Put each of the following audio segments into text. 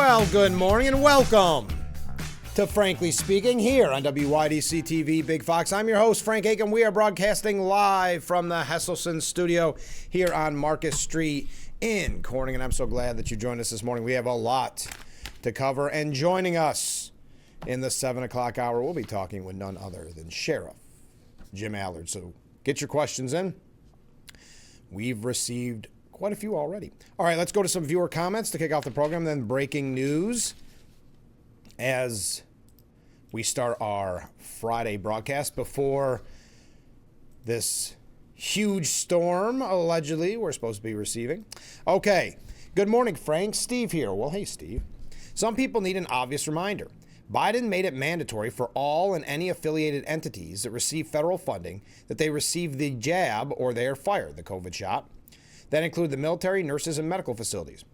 Well, good morning and welcome to Frankly Speaking here on WYDC TV Big Fox. I'm your host, Frank Aiken. We are broadcasting live from the Hesselson studio here on Marcus Street in Corning, and I'm so glad that you joined us this morning. We have a lot to cover, and joining us in the 7 o'clock hour, we'll be talking with none other than Sheriff Jim Allard. So get your questions in. We've received quite a few already. All right, let's go to some viewer comments to kick off the program, then breaking news as we start our Friday broadcast before this huge storm, allegedly, we're supposed to be receiving. Okay, good morning, Frank. Steve here. Well, hey, Steve. Some people need an obvious reminder. Biden made it mandatory for all and any affiliated entities that receive federal funding that they receive the jab or they are fired, the COVID shot. That include the military, nurses, and medical facilities.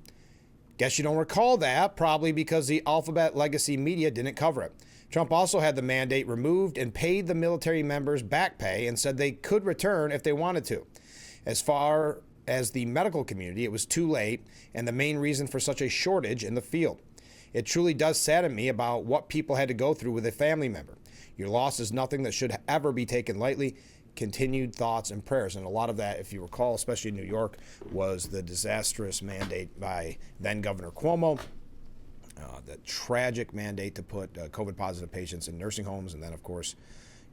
Guess you don't recall that, probably because the Alphabet legacy media didn't cover it. Trump also had the mandate removed and paid the military members back pay and said they could return if they wanted to. As far as the medical community, it was too late and the main reason for such a shortage in the field. It truly does sadden me about what people had to go through with a family member. Your loss is nothing that should ever be taken lightly. Continued thoughts and prayers. And a lot of that, if you recall, especially in New York, was the disastrous mandate by then Governor Cuomo, the tragic mandate to put COVID-positive patients in nursing homes. And then, of course,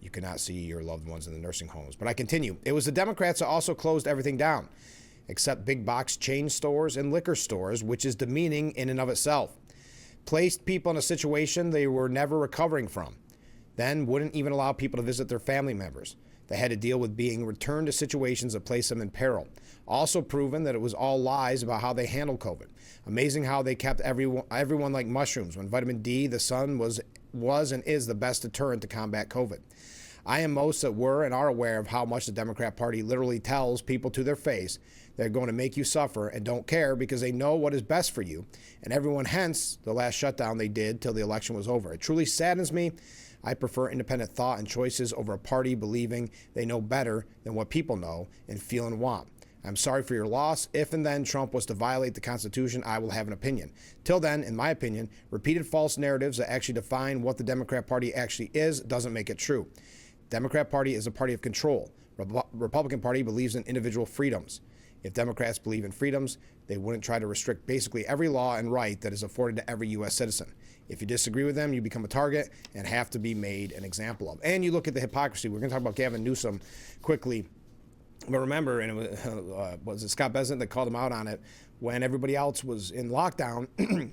you could not see your loved ones in the nursing homes. But I continue. It was the Democrats that also closed everything down, except big box chain stores and liquor stores, which is demeaning in and of itself. Placed people in a situation they were never recovering from. Then wouldn't even allow people to visit their family members. They had to deal with being returned to situations that place them in peril. Also proven that it was all lies about how they handled COVID. Amazing how they kept everyone like mushrooms when vitamin D, the sun, was and is the best deterrent to combat COVID. I am most that were and are aware of how much the Democrat Party literally tells people to their face they're going to make you suffer and don't care because they know what is best for you. And everyone, hence the last shutdown they did till the election was over. It truly saddens me. I prefer independent thought and choices over a party believing they know better than what people know and feel and want. I'm sorry for your loss. If and then Trump was to violate the Constitution, I will have an opinion. Till then, in my opinion, repeated false narratives that actually define what the Democrat Party actually is doesn't make it true. Democrat Party is a party of control. Republican Party believes in individual freedoms. If Democrats believe in freedoms, they wouldn't try to restrict basically every law and right that is afforded to every U.S. citizen. If you disagree with them, you become a target and have to be made an example of. And you look at the hypocrisy. We're going to talk about Gavin Newsom quickly. But remember, and it was it Scott Bessent that called him out on it, when everybody else was in lockdown,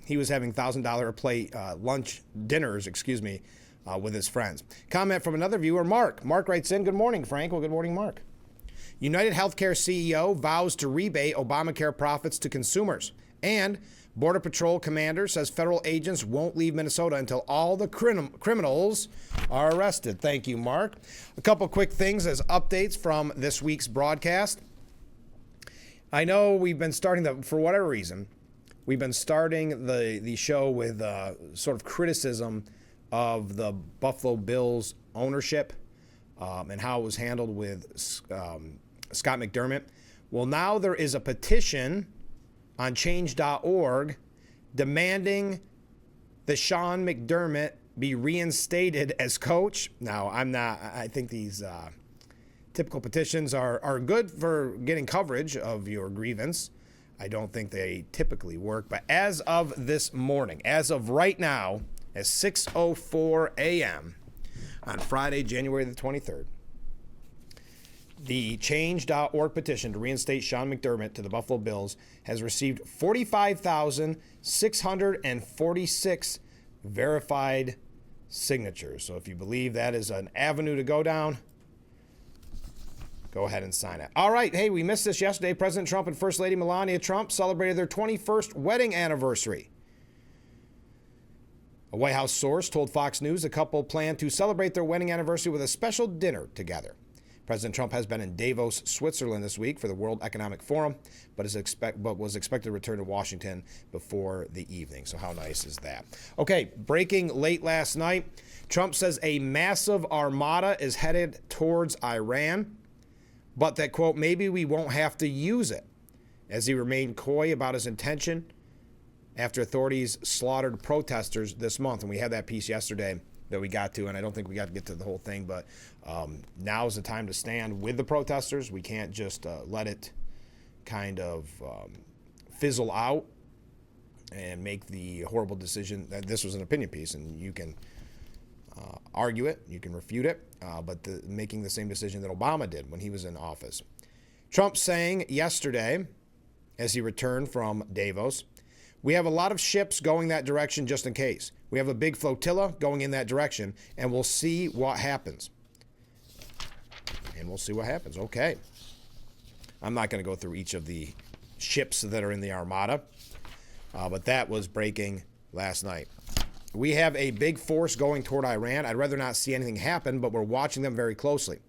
he was having $1,000 a plate dinners, with his friends. Comment from another viewer, Mark. Mark writes in, good morning, Frank. Well, good morning, Mark. United Healthcare CEO vows to rebate Obamacare profits to consumers. And Border Patrol commander says federal agents won't leave Minnesota until all the criminals are arrested. Thank you, Mark. A couple quick things as updates from this week's broadcast. I know we've been starting for whatever reason, we've been starting the show with sort of criticism of the Buffalo Bills ownership and how it was handled with Scott McDermott. Well, now there is a petition on change.org demanding that Sean McDermott be reinstated as coach. Now, I think these typical petitions are good for getting coverage of your grievance. I don't think they typically work. But as of this morning, as of right now, at 6:04 a.m. on Friday, January the 23rd, the change.org petition to reinstate Sean McDermott to the Buffalo Bills has received 45,646 verified signatures. So if you believe that is an avenue to go down, go ahead and sign it. All right. Hey, we missed this yesterday. President Trump and First Lady Melania Trump celebrated their 21st wedding anniversary. A White House source told Fox News the couple planned to celebrate their wedding anniversary with a special dinner together. President Trump has been in Davos, Switzerland this week for the World Economic Forum, but was expected to return to Washington before the evening. So how nice is that? Okay, breaking late last night. Trump says a massive armada is headed towards Iran, but that, quote, maybe we won't have to use it, as he remained coy about his intention after authorities slaughtered protesters this month. And we had that piece yesterday that we got to, and I don't think we got to get to the whole thing, but now is the time to stand with the protesters. We can't just let it kind of fizzle out and make the horrible decision that this was an opinion piece, and you can argue it, you can refute it, but making the same decision that Obama did when he was in office. Trump saying yesterday, as he returned from Davos, we have a lot of ships going that direction just in case. We have a big flotilla going in that direction, and we'll see what happens. Okay. I'm not going to go through each of the ships that are in the Armada, but that was breaking last night. We have a big force going toward Iran. I'd rather not see anything happen, but we're watching them very closely.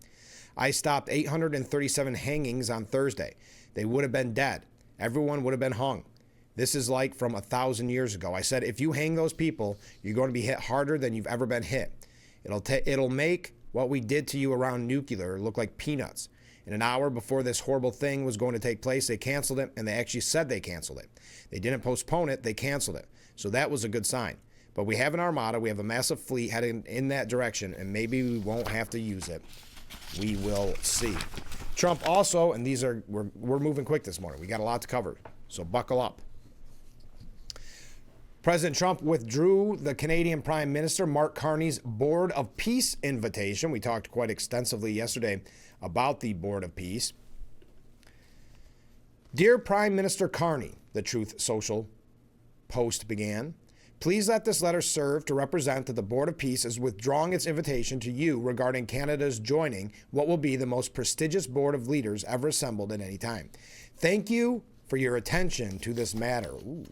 I stopped 837 hangings on Thursday. They would have been dead. Everyone would have been hung. This is like from 1,000 years ago. I said, if you hang those people, you're going to be hit harder than you've ever been hit. It'll make what we did to you around nuclear look like peanuts. In an hour before this horrible thing was going to take place, they canceled it, and they actually said they canceled it. They didn't postpone it, they canceled it. So that was a good sign. But we have an armada, we have a massive fleet heading in that direction, and maybe we won't have to use it. We will see. Trump also, and we're moving quick this morning. We got a lot to cover, so buckle up. President Trump withdrew the Canadian Prime Minister Mark Carney's Board of Peace invitation. We talked quite extensively yesterday about the Board of Peace. Dear Prime Minister Carney, the Truth Social post began, please let this letter serve to represent that the Board of Peace is withdrawing its invitation to you regarding Canada's joining what will be the most prestigious board of leaders ever assembled at any time. Thank you for your attention to this matter. Ooh.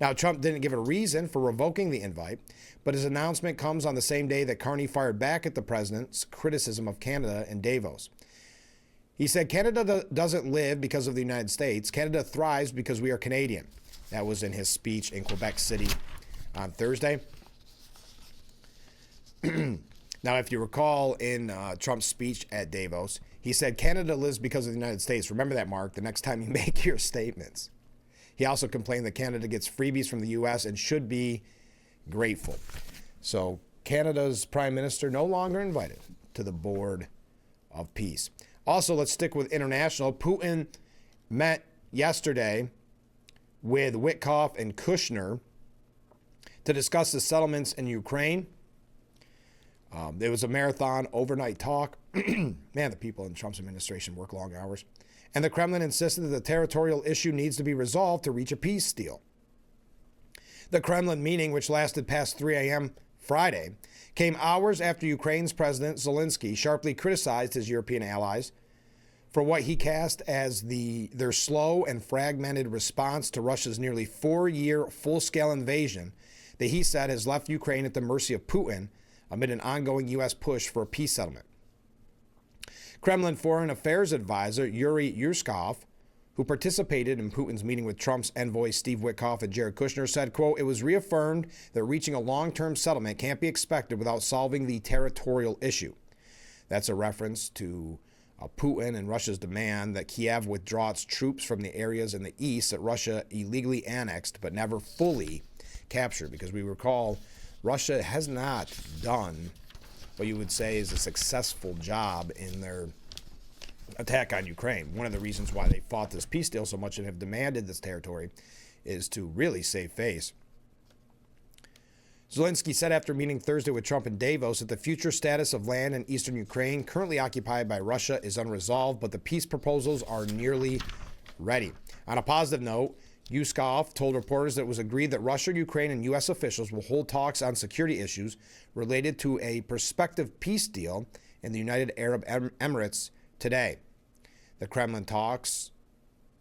Now, Trump didn't give a reason for revoking the invite, but his announcement comes on the same day that Carney fired back at the president's criticism of Canada in Davos. He said, Canada doesn't live because of the United States. Canada thrives because we are Canadian. That was in his speech in Quebec City on Thursday. Now, if you recall in Trump's speech at Davos, he said, Canada lives because of the United States. Remember that, Mark, the next time you make your statements. He also complained that Canada gets freebies from the U.S. and should be grateful. So Canada's prime minister no longer invited to the Board of Peace. Also, let's stick with international. Putin met yesterday with Witkoff and Kushner to discuss the settlements in Ukraine. There was a marathon overnight talk. Man, the people in Trump's administration work long hours. And the Kremlin insisted that the territorial issue needs to be resolved to reach a peace deal. The Kremlin meeting, which lasted past 3 a.m. Friday, came hours after Ukraine's President Zelensky sharply criticized his European allies for what he cast as their slow and fragmented response to Russia's nearly 4-year full-scale invasion that he said has left Ukraine at the mercy of Putin amid an ongoing U.S. push for a peace settlement. Kremlin Foreign Affairs Advisor Yuri Yuskov, who participated in Putin's meeting with Trump's envoys Steve Witkoff and Jared Kushner, said, quote, it was reaffirmed that reaching a long-term settlement can't be expected without solving the territorial issue. That's a reference to Putin and Russia's demand that Kiev withdraw its troops from the areas in the east that Russia illegally annexed but never fully captured. Because we recall, Russia has not done what you would say is a successful job in their attack on Ukraine. One of the reasons why they fought this peace deal so much and have demanded this territory is to really save face. Zelensky said after meeting Thursday with Trump in Davos that the future status of land in eastern Ukraine, currently occupied by Russia, is unresolved, but the peace proposals are nearly ready. On a positive note, Yuskov told reporters that it was agreed that Russia, Ukraine, and U.S. officials will hold talks on security issues related to a prospective peace deal in the United Arab Emirates today. The Kremlin talks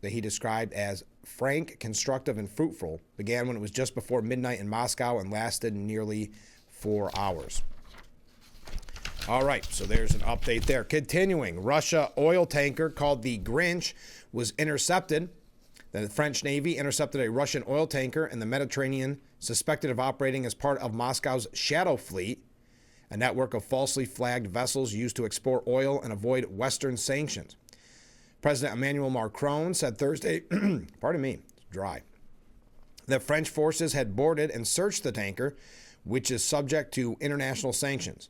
that he described as frank, constructive, and fruitful began when it was just before midnight in Moscow and lasted nearly 4 hours. All right, so there's an update there. Continuing, Russia oil tanker called the Grinch was intercepted. The French Navy intercepted a Russian oil tanker in the Mediterranean suspected of operating as part of Moscow's Shadow Fleet, a network of falsely flagged vessels used to export oil and avoid Western sanctions. President Emmanuel Macron said Thursday, pardon me, it's dry. The French forces had boarded and searched the tanker, which is subject to international sanctions.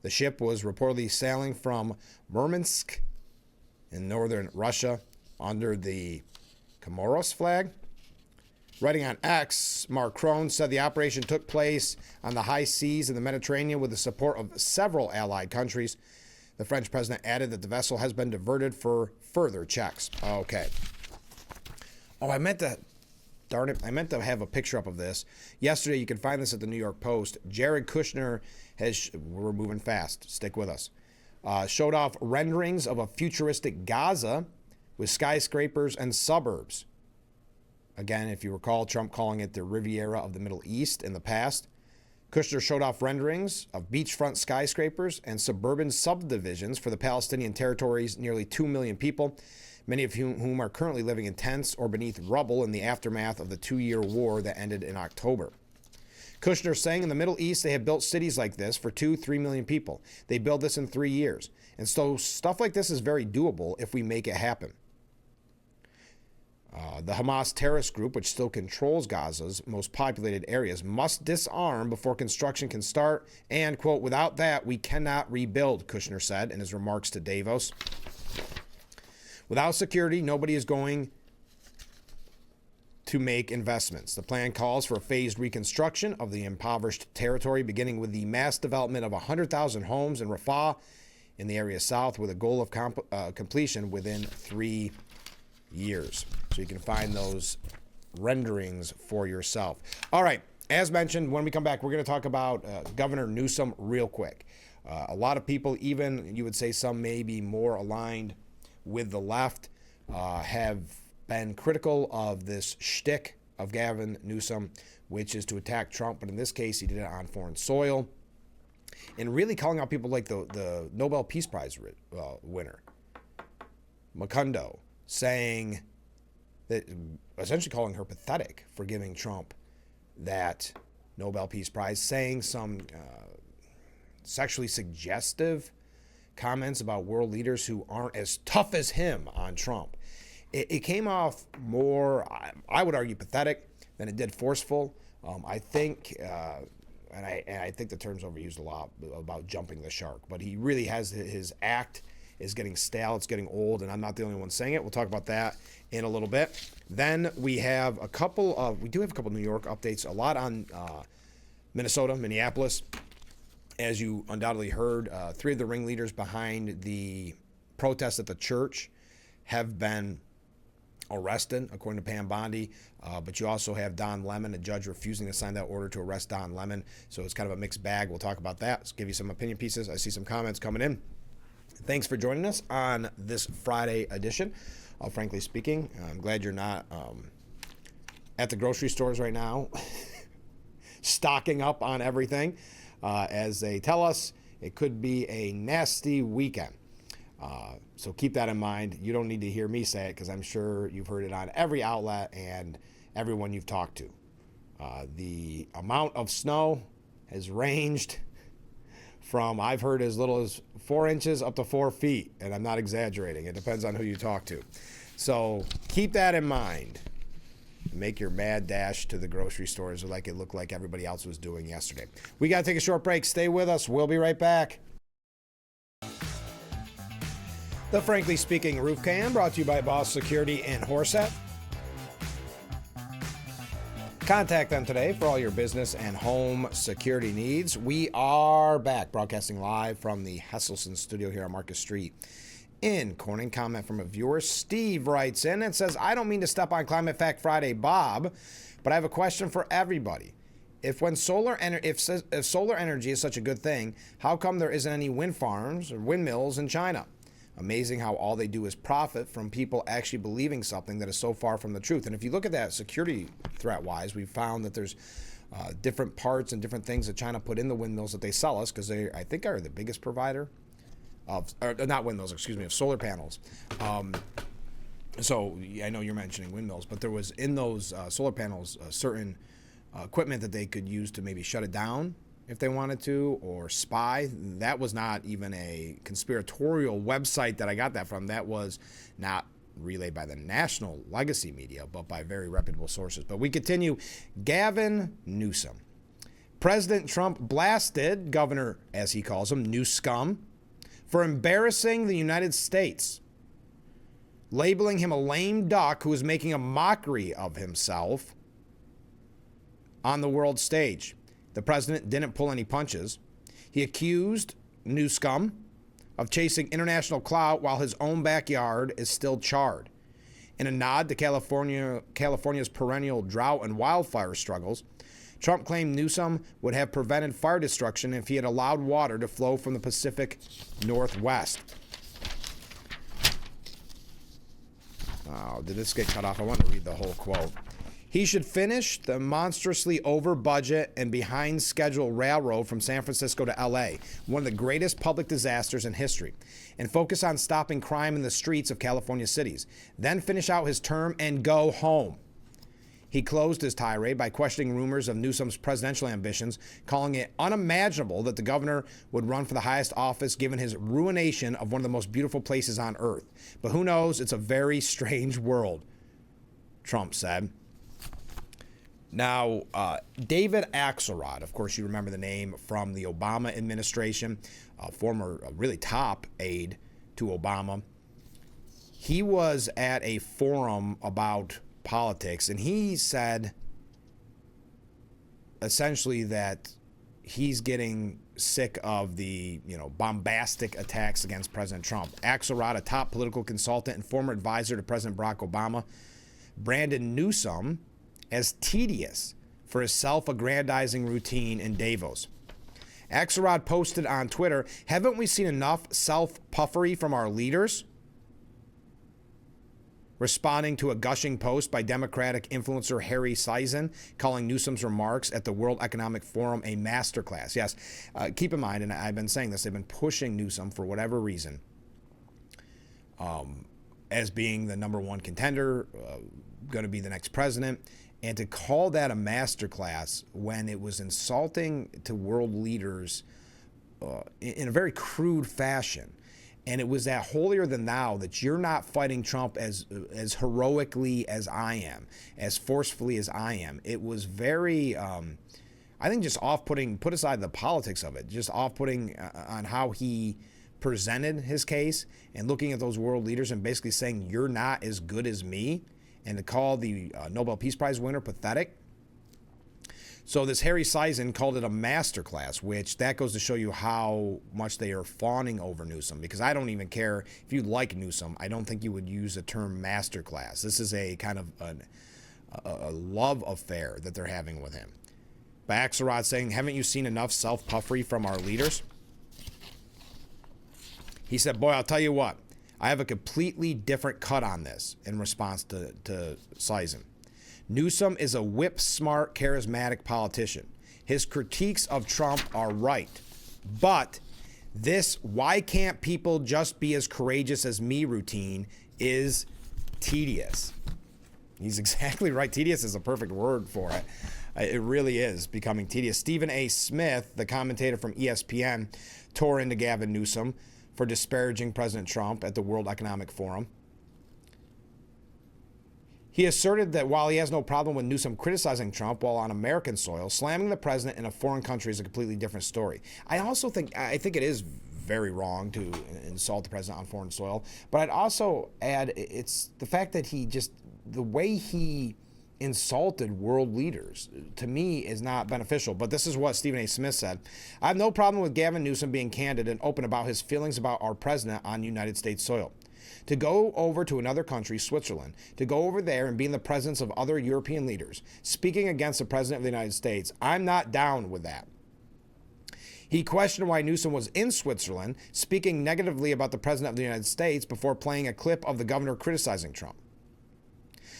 The ship was reportedly sailing from Murmansk in northern Russia under the Comoros flag. Writing on X, Macron said the operation took place on the high seas in the Mediterranean with the support of several allied countries. The French president added that the vessel has been diverted for further checks. Okay. Oh, I meant to have a picture up of this. Yesterday, you can find this at the New York Post. Jared Kushner we're moving fast. Stick with us. Showed off renderings of a futuristic Gaza with skyscrapers and suburbs. Again, if you recall, Trump calling it the Riviera of the Middle East in the past. Kushner showed off renderings of beachfront skyscrapers and suburban subdivisions for the Palestinian territory's nearly 2 million people, many of whom are currently living in tents or beneath rubble in the aftermath of the 2-year war that ended in October. Kushner saying in the Middle East they have built cities like this for 2-3 million people. They build this in 3 years. And so stuff like this is very doable if we make it happen. The Hamas terrorist group, which still controls Gaza's most populated areas, must disarm before construction can start. And, quote, without that, we cannot rebuild, Kushner said in his remarks to Davos. Without security, nobody is going to make investments. The plan calls for a phased reconstruction of the impoverished territory, beginning with the mass development of 100,000 homes in Rafah in the area south, with a goal of completion within 3 years. So you can find those renderings for yourself. All right. As mentioned, when we come back, we're going to talk about Governor Newsom real quick. A lot of people, even you would say some may be more aligned with the left, have been critical of this shtick of Gavin Newsom, which is to attack Trump. But in this case, he did it on foreign soil. And really calling out people like the Nobel Peace Prize winner, Macondo, saying that, essentially calling her pathetic for giving Trump that Nobel Peace Prize, saying some sexually suggestive comments about world leaders who aren't as tough as him on Trump. It came off more, I would argue, pathetic than it did forceful. I think, and I think the term's overused a lot about jumping the shark, but he really has his act is getting stale. It's getting old, and I'm not the only one saying it. We'll talk about that in a little bit. Then we have a couple of New York updates, a lot on Minnesota, Minneapolis. As you undoubtedly heard, 3 of the ringleaders behind the protest at the church have been arrested, according to Pam Bondi. But you also have Don Lemon, a judge refusing to sign that order to arrest Don Lemon. So it's kind of a mixed bag. We'll talk about that. Let's give you some opinion pieces. I see some comments coming in. Thanks for joining us on this Friday edition of Frankly Speaking. I'm glad you're not at the grocery stores right now, stocking up on everything. As they tell us, it could be a nasty weekend. So keep that in mind. You don't need to hear me say it because I'm sure you've heard it on every outlet and everyone you've talked to. The amount of snow has ranged from, I've heard, as little as 4 inches up to 4 feet, and I'm not exaggerating. It depends on who you talk to. So keep that in mind. Make your mad dash to the grocery stores like it looked like everybody else was doing yesterday. We got to take a short break. Stay with us. We'll be right back. The Frankly Speaking Roof Cam, brought to you by Boss Security and Horset. Contact them today for all your business and home security needs. We are back, broadcasting live from the Hesselson studio here on Marcus Street in Corning. Comment from a viewer. Steve writes in and says, I don't mean to step on Climate Fact Friday, Bob, but I have a question for everybody. If solar energy is such a good thing, how come there isn't any wind farms or windmills in China? Amazing how all they do is profit from people actually believing something that is so far from the truth. And if you look at that security threat-wise, we've found that there's different parts and different things that China put in the windmills that they sell us, because they, I think, are the biggest provider of, or not windmills, excuse me, of solar panels. So I know you're mentioning windmills, but there was in those solar panels certain equipment that they could use to maybe shut it down if they wanted to, or spy. That was not even a conspiratorial website that I got that from. That was not relayed by the national legacy media, but by very reputable sources. But we continue. Gavin Newsom. President Trump blasted Governor, as he calls him, Newscum, for embarrassing the United States, labeling him a lame duck who was making a mockery of himself on the world stage. The president didn't pull any punches. He accused Newscum of chasing international clout while his own backyard is still charred. In a nod to California's perennial drought and wildfire struggles, Trump claimed Newsom would have prevented fire destruction if he had allowed water to flow from the Pacific Northwest. Oh, did this get cut off? I want to read the whole quote. He should finish the monstrously over-budget and behind-schedule railroad from San Francisco to L.A., one of the greatest public disasters in history, and focus on stopping crime in the streets of California cities. Then finish out his term and go home. He closed his tirade by questioning rumors of Newsom's presidential ambitions, calling it unimaginable that the governor would run for the highest office given his ruination of one of the most beautiful places on earth. But who knows? It's a very strange world, Trump said. Now, David Axelrod, of course, you remember the name from the Obama administration, former really top aide to Obama. He was at a forum about politics, and he said essentially that he's getting sick of the, bombastic attacks against President Trump. Axelrod, a top political consultant and former advisor to President Barack Obama, branded Newsom as tedious for his self-aggrandizing routine in Davos. Axelrod posted on Twitter, "Haven't we seen enough self-puffery from our leaders?" Responding to a gushing post by Democratic influencer Harry Sison, calling Newsom's remarks at the World Economic Forum a masterclass. Yes, keep in mind, and I've been saying this, they've been pushing Newsom for whatever reason as being the number one contender, going to be the next president. And to call that a masterclass when it was insulting to world leaders in a very crude fashion. And it was that holier than thou that you're not fighting Trump as heroically as I am, as forcefully as I am. It was very, I think, just off-putting, put aside the politics of it, just off-putting on how he presented his case and looking at those world leaders and basically saying, you're not as good as me, and to call the Nobel Peace Prize winner pathetic. So this Harry Sison called it a masterclass, which that goes to show you how much they are fawning over Newsom, because I don't even care if you like Newsom. I don't think you would use the term masterclass. This is a kind of a love affair that they're having with him. But Axelrod saying, haven't you seen enough self-puffery from our leaders? He said, boy, I'll tell you what. I have a completely different cut on this in response to Sison. Newsom is a whip-smart, charismatic politician. His critiques of Trump are right. But this "why can't people just be as courageous as me" routine is tedious. He's exactly right. Tedious is a perfect word for it. It really is becoming tedious. Stephen A. Smith, the commentator from ESPN, tore into Gavin Newsom for disparaging President Trump at the World Economic Forum. He asserted that while he has no problem with Newsom criticizing Trump while on American soil, slamming the president in a foreign country is a completely different story. I think it is very wrong to insult the president on foreign soil, but I'd also add it's the fact that the way he insulted world leaders, to me, is not beneficial. But this is what Stephen A. Smith said. I have no problem with Gavin Newsom being candid and open about his feelings about our president on United States soil. To go over to another country, Switzerland, to go over there and be in the presence of other European leaders, speaking against the President of the United States, I'm not down with that. He questioned why Newsom was in Switzerland, speaking negatively about the President of the United States before playing a clip of the governor criticizing Trump.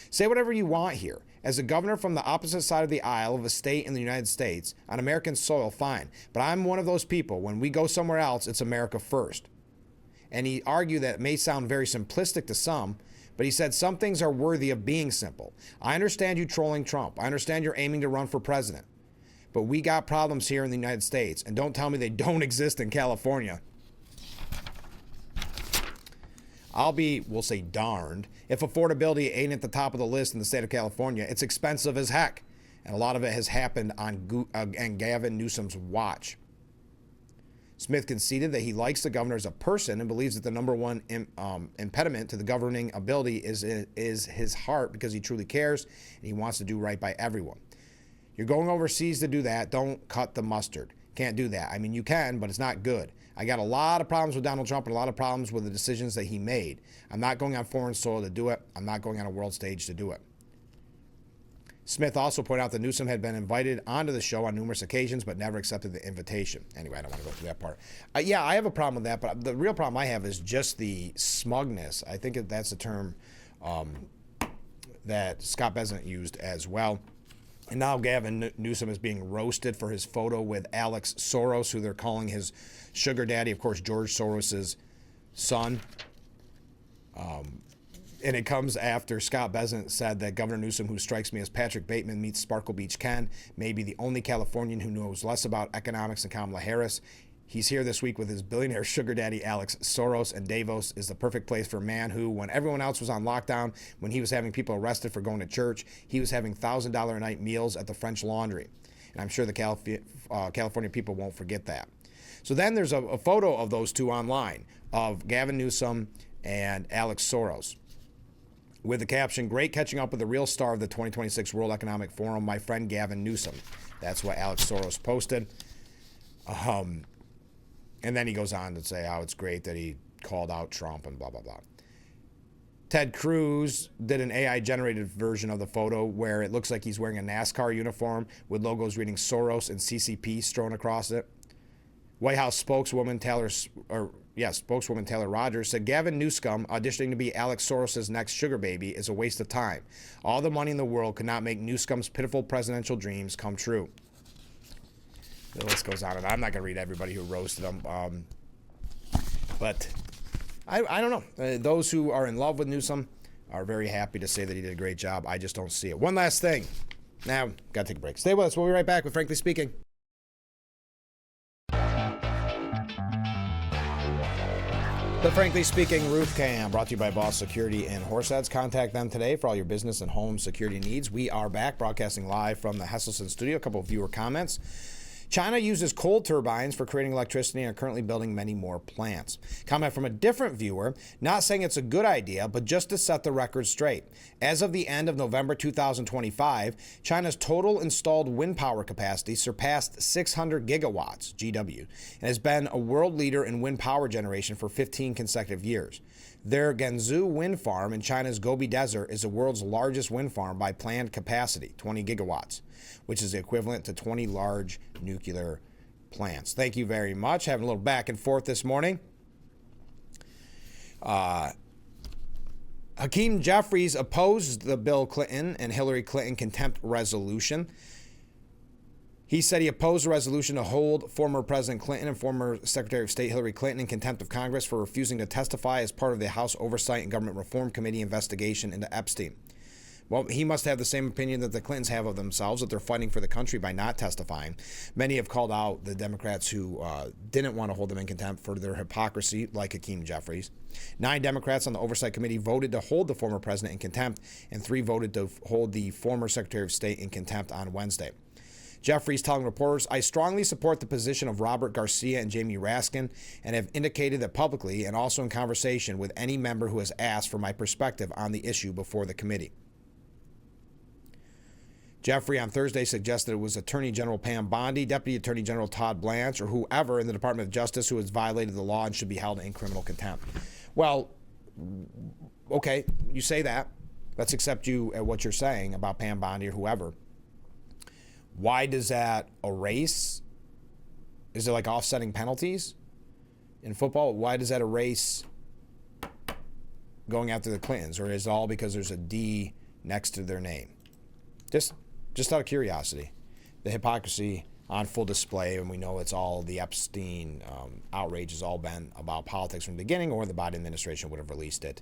Say whatever you want here. As a governor from the opposite side of the aisle of a state in the United States, on American soil, fine. But I'm one of those people. When we go somewhere else, it's America first. And he argued that it may sound very simplistic to some, but he said some things are worthy of being simple. I understand you trolling Trump. I understand you're aiming to run for president. But we got problems here in the United States, and don't tell me they don't exist in California. we'll say darned, if affordability ain't at the top of the list in the state of California. It's expensive as heck. And a lot of it has happened on Gavin Newsom's watch. Smith conceded that he likes the governor as a person and believes that the number one impediment to the governing ability is his heart, because he truly cares and he wants to do right by everyone. You're going overseas to do that. Don't cut the mustard. Can't do that. I mean, you can, but it's not good. I got a lot of problems with Donald Trump and a lot of problems with the decisions that he made. I'm not going on foreign soil to do it. I'm not going on a world stage to do it. Smith also pointed out that Newsom had been invited onto the show on numerous occasions, but never accepted the invitation. Anyway, I don't want to go through that part. Yeah, I have a problem with that, but the real problem I have is just the smugness. I think that's the term that Scott Bessent used as well. And now Gavin Newsom is being roasted for his photo with Alex Soros, who they're calling his sugar daddy, of course, George Soros's son. And it comes after Scott Bessent said that Governor Newsom, who strikes me as Patrick Bateman meets Sparkle Beach Ken, may be the only Californian who knows less about economics than Kamala Harris. He's here this week with his billionaire sugar daddy, Alex Soros, and Davos is the perfect place for a man who, when everyone else was on lockdown, when he was having people arrested for going to church, he was having $1,000 a night meals at the French Laundry. And I'm sure the California people won't forget that. So then there's a photo of those two online, of Gavin Newsom and Alex Soros, with the caption, "Great catching up with the real star of the 2026 World Economic Forum, my friend Gavin Newsom." That's what Alex Soros posted. And then he goes on to say how it's great that he called out Trump and blah, blah, blah. Ted Cruz did an AI-generated version of the photo where it looks like he's wearing a NASCAR uniform with logos reading Soros and CCP strewn across it. White House spokeswoman Taylor Rogers said Gavin Newsom auditioning to be Alex Soros' next sugar baby is a waste of time. All the money in the world could not make Newsom's pitiful presidential dreams come true. The list goes on, and I'm not going to read everybody who roasted him. But I don't know. Those who are in love with Newsom are very happy to say that he did a great job. I just don't see it. One last thing. Now, got to take a break. Stay with us. We'll be right back with Frankly Speaking. The Frankly Speaking Roof Cam, brought to you by Boss Security and Horseheads. Contact them today for all your business and home security needs. We are back, broadcasting live from the Hesselson studio. A couple of viewer comments. China uses coal turbines for creating electricity and are currently building many more plants. Comment from a different viewer, not saying it's a good idea, but just to set the record straight. As of the end of November 2025, China's total installed wind power capacity surpassed 600 gigawatts, GW, and has been a world leader in wind power generation for 15 consecutive years. Their Gansu wind farm in China's Gobi Desert is the world's largest wind farm by planned capacity, 20 gigawatts, which is equivalent to 20 large nuclear plants. Thank you very much. Having a little back and forth this morning. Hakeem Jeffries opposed the Bill Clinton and Hillary Clinton contempt resolution. He said he opposed the resolution to hold former President Clinton and former Secretary of State Hillary Clinton in contempt of Congress for refusing to testify as part of the House Oversight and Government Reform Committee investigation into Epstein. Well, he must have the same opinion that the Clintons have of themselves, that they're fighting for the country by not testifying. Many have called out the Democrats who didn't want to hold them in contempt for their hypocrisy, like Hakeem Jeffries. 9 Democrats on the Oversight Committee voted to hold the former president in contempt, and 3 voted to hold the former Secretary of State in contempt on Wednesday. Jeffries telling reporters, "I strongly support the position of Robert Garcia and Jamie Raskin and have indicated that publicly and also in conversation with any member who has asked for my perspective on the issue before the committee." Jeffrey on Thursday suggested it was Attorney General Pam Bondi, Deputy Attorney General Todd Blanche, or whoever in the Department of Justice who has violated the law and should be held in criminal contempt. Well, okay, you say that. Let's accept you at what you're saying about Pam Bondi or whoever. Why does that erase? Is it like offsetting penalties in football? Why does that erase going after the Clintons? Or is it all because there's a D next to their name? Just out of curiosity. The hypocrisy on full display, and we know it's all the Epstein outrage has all been about politics from the beginning, or the Biden administration would have released it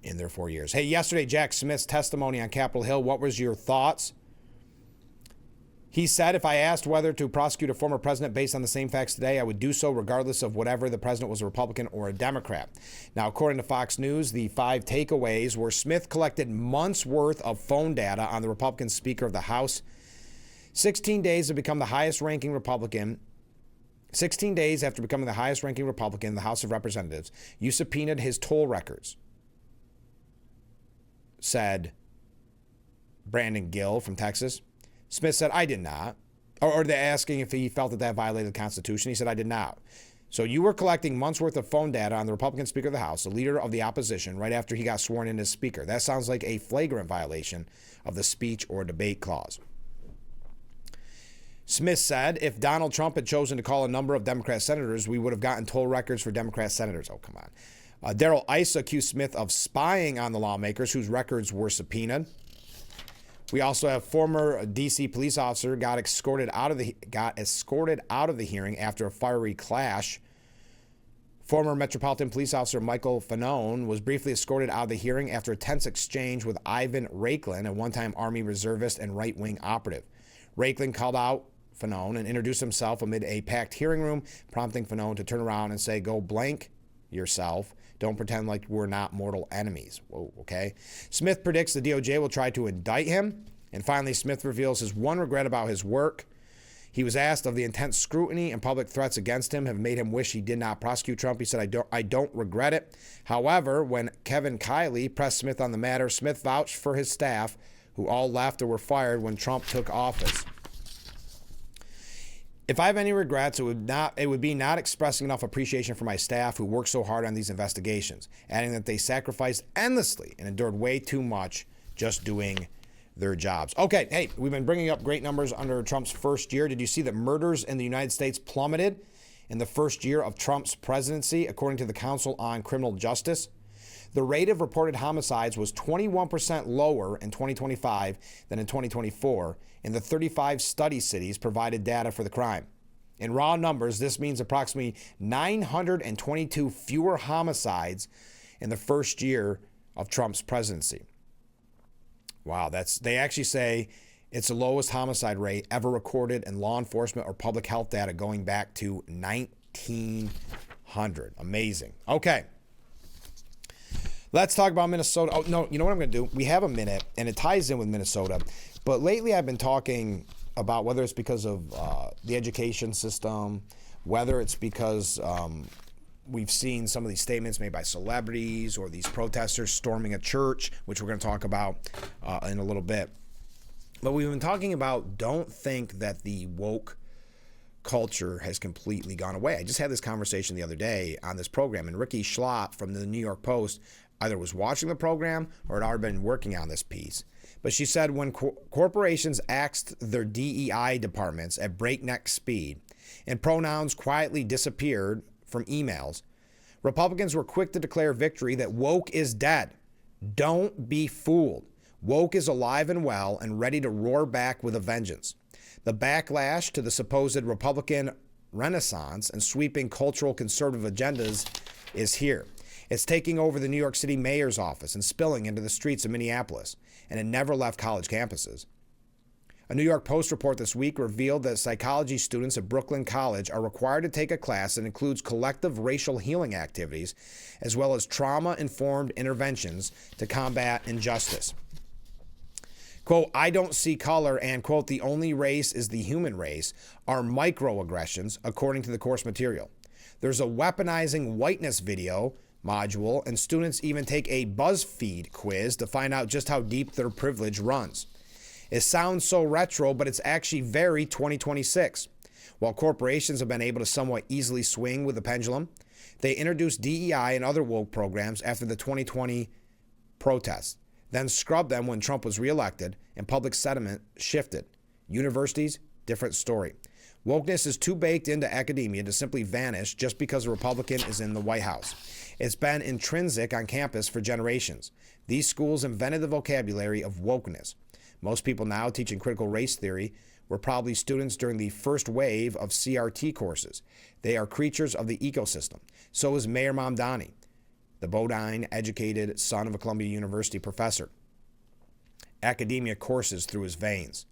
in their 4 years. Hey, yesterday, Jack Smith's testimony on Capitol Hill. What was your thoughts? He said, if I asked whether to prosecute a former president based on the same facts today, I would do so regardless of whatever the president was a Republican or a Democrat. Now, according to Fox News, the 5 takeaways were Smith collected months' worth of phone data on the Republican Speaker of the House. 16 days to become the highest-ranking Republican. 16 days after becoming the highest-ranking Republican in the House of Representatives, you subpoenaed his toll records, said Brandon Gill from Texas. Smith said, I did not. Or they're asking if he felt that violated the Constitution. He said, I did not. So you were collecting months' worth of phone data on the Republican Speaker of the House, the leader of the opposition, right after he got sworn in as Speaker. That sounds like a flagrant violation of the speech or debate clause. Smith said, if Donald Trump had chosen to call a number of Democrat senators, we would have gotten toll records for Democrat senators. Oh, come on. Darrell Issa accused Smith of spying on the lawmakers whose records were subpoenaed. We also have former D.C. police officer got escorted out of the hearing after a fiery clash. Former Metropolitan Police Officer Michael Fanone was briefly escorted out of the hearing after a tense exchange with Ivan Raiklin, a one-time Army reservist and right-wing operative. Raiklin called out Fanone and introduced himself amid a packed hearing room, prompting Fanone to turn around and say, go blank yourself. Don't pretend like we're not mortal enemies. Whoa, okay? Smith predicts the DOJ will try to indict him. And finally, Smith reveals his one regret about his work. He was asked of the intense scrutiny and public threats against him have made him wish he did not prosecute Trump. He said, I don't regret it. However, when Kevin Kiley pressed Smith on the matter, Smith vouched for his staff, who all left or were fired when Trump took office. If I have any regrets, it would be not expressing enough appreciation for my staff who worked so hard on these investigations, adding that they sacrificed endlessly and endured way too much just doing their jobs. Okay, hey, we've been bringing up great numbers under Trump's first year. Did you see that murders in the United States plummeted in the first year of Trump's presidency, according to the Council on Criminal Justice? The rate of reported homicides was 21% lower in 2025 than in 2024, and the 35 study cities provided data for the crime. In raw numbers, this means approximately 922 fewer homicides in the first year of Trump's presidency. Wow, they actually say it's the lowest homicide rate ever recorded in law enforcement or public health data going back to 1900. Amazing. Okay. Let's talk about Minnesota. Oh, no, you know what I'm going to do? We have a minute, and it ties in with Minnesota. But lately I've been talking about whether it's because of the education system, whether it's because we've seen some of these statements made by celebrities or these protesters storming a church, which we're going to talk about in a little bit. But we've been talking about don't think that the woke culture has completely gone away. I just had this conversation the other day on this program, and Ricky Schlott from the New York Post either was watching the program or had already been working on this piece. But she said when corporations axed their DEI departments at breakneck speed and pronouns quietly disappeared from emails, Republicans were quick to declare victory that woke is dead. Don't be fooled. Woke is alive and well and ready to roar back with a vengeance. The backlash to the supposed Republican renaissance and sweeping cultural conservative agendas is here. It's taking over the New York City mayor's office and spilling into the streets of Minneapolis, and it never left college campuses. A New York Post report this week revealed that psychology students at Brooklyn College are required to take a class that includes collective racial healing activities, as well as trauma-informed interventions to combat injustice. Quote, I don't see color and, quote, the only race is the human race are microaggressions, according to the course material. There's a weaponizing whiteness video module, and students even take a BuzzFeed quiz to find out just how deep their privilege runs. It sounds so retro, but it's actually very 2026. While corporations have been able to somewhat easily swing with the pendulum, they introduced DEI and other woke programs after the 2020 protests, then scrubbed them when Trump was reelected and public sentiment shifted. Universities, different story. Wokeness is too baked into academia to simply vanish just because a Republican is in the White House. It's been intrinsic on campus for generations. These schools invented the vocabulary of wokeness. Most people now teaching critical race theory were probably students during the first wave of CRT courses. They are creatures of the ecosystem. So is Mayor Mamdani, the Bodine-educated son of a Columbia University professor. Academia courses through his veins.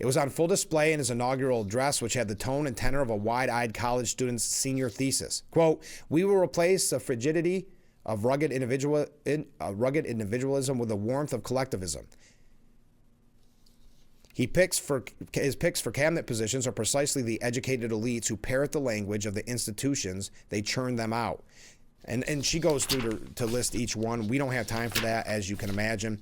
It was on full display in his inaugural address, which had the tone and tenor of a wide-eyed college student's senior thesis. Quote, "We will replace the frigidity of rugged individualism with the warmth of collectivism." His picks for cabinet positions are precisely the educated elites who parrot the language of the institutions they churn them out. And she goes through to list each one. We don't have time for that, as you can imagine.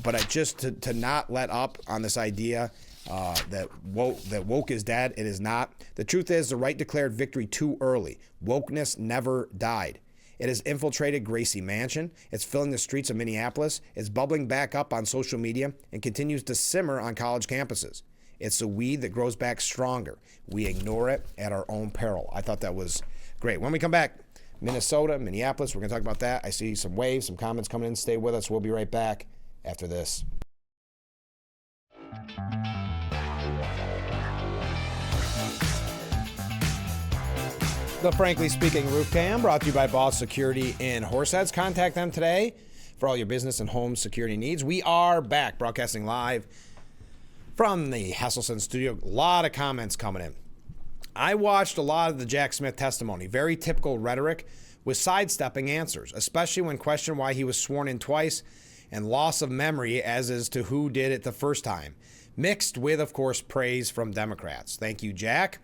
But to not let up on this idea that woke is dead, it is not. The truth is, the right declared victory too early. Wokeness never died. It has infiltrated Gracie Mansion. It's filling the streets of Minneapolis. It's bubbling back up on social media and continues to simmer on college campuses. It's a weed that grows back stronger. We ignore it at our own peril. I thought that was great. When we come back, Minnesota, Minneapolis, we're going to talk about that. I see some waves, some comments coming in. Stay with us. We'll be right back after this. The Frankly Speaking Roof Cam, brought to you by Boss Security in Horseheads. Contact them today for all your business and home security needs. We are back, broadcasting live from the Hesselson studio. A lot of comments coming in. I watched a lot of the Jack Smith testimony. Very typical rhetoric with sidestepping answers, especially when questioned why he was sworn in twice, and loss of memory as to who did it the first time. Mixed with, of course, praise from Democrats. Thank you, Jack.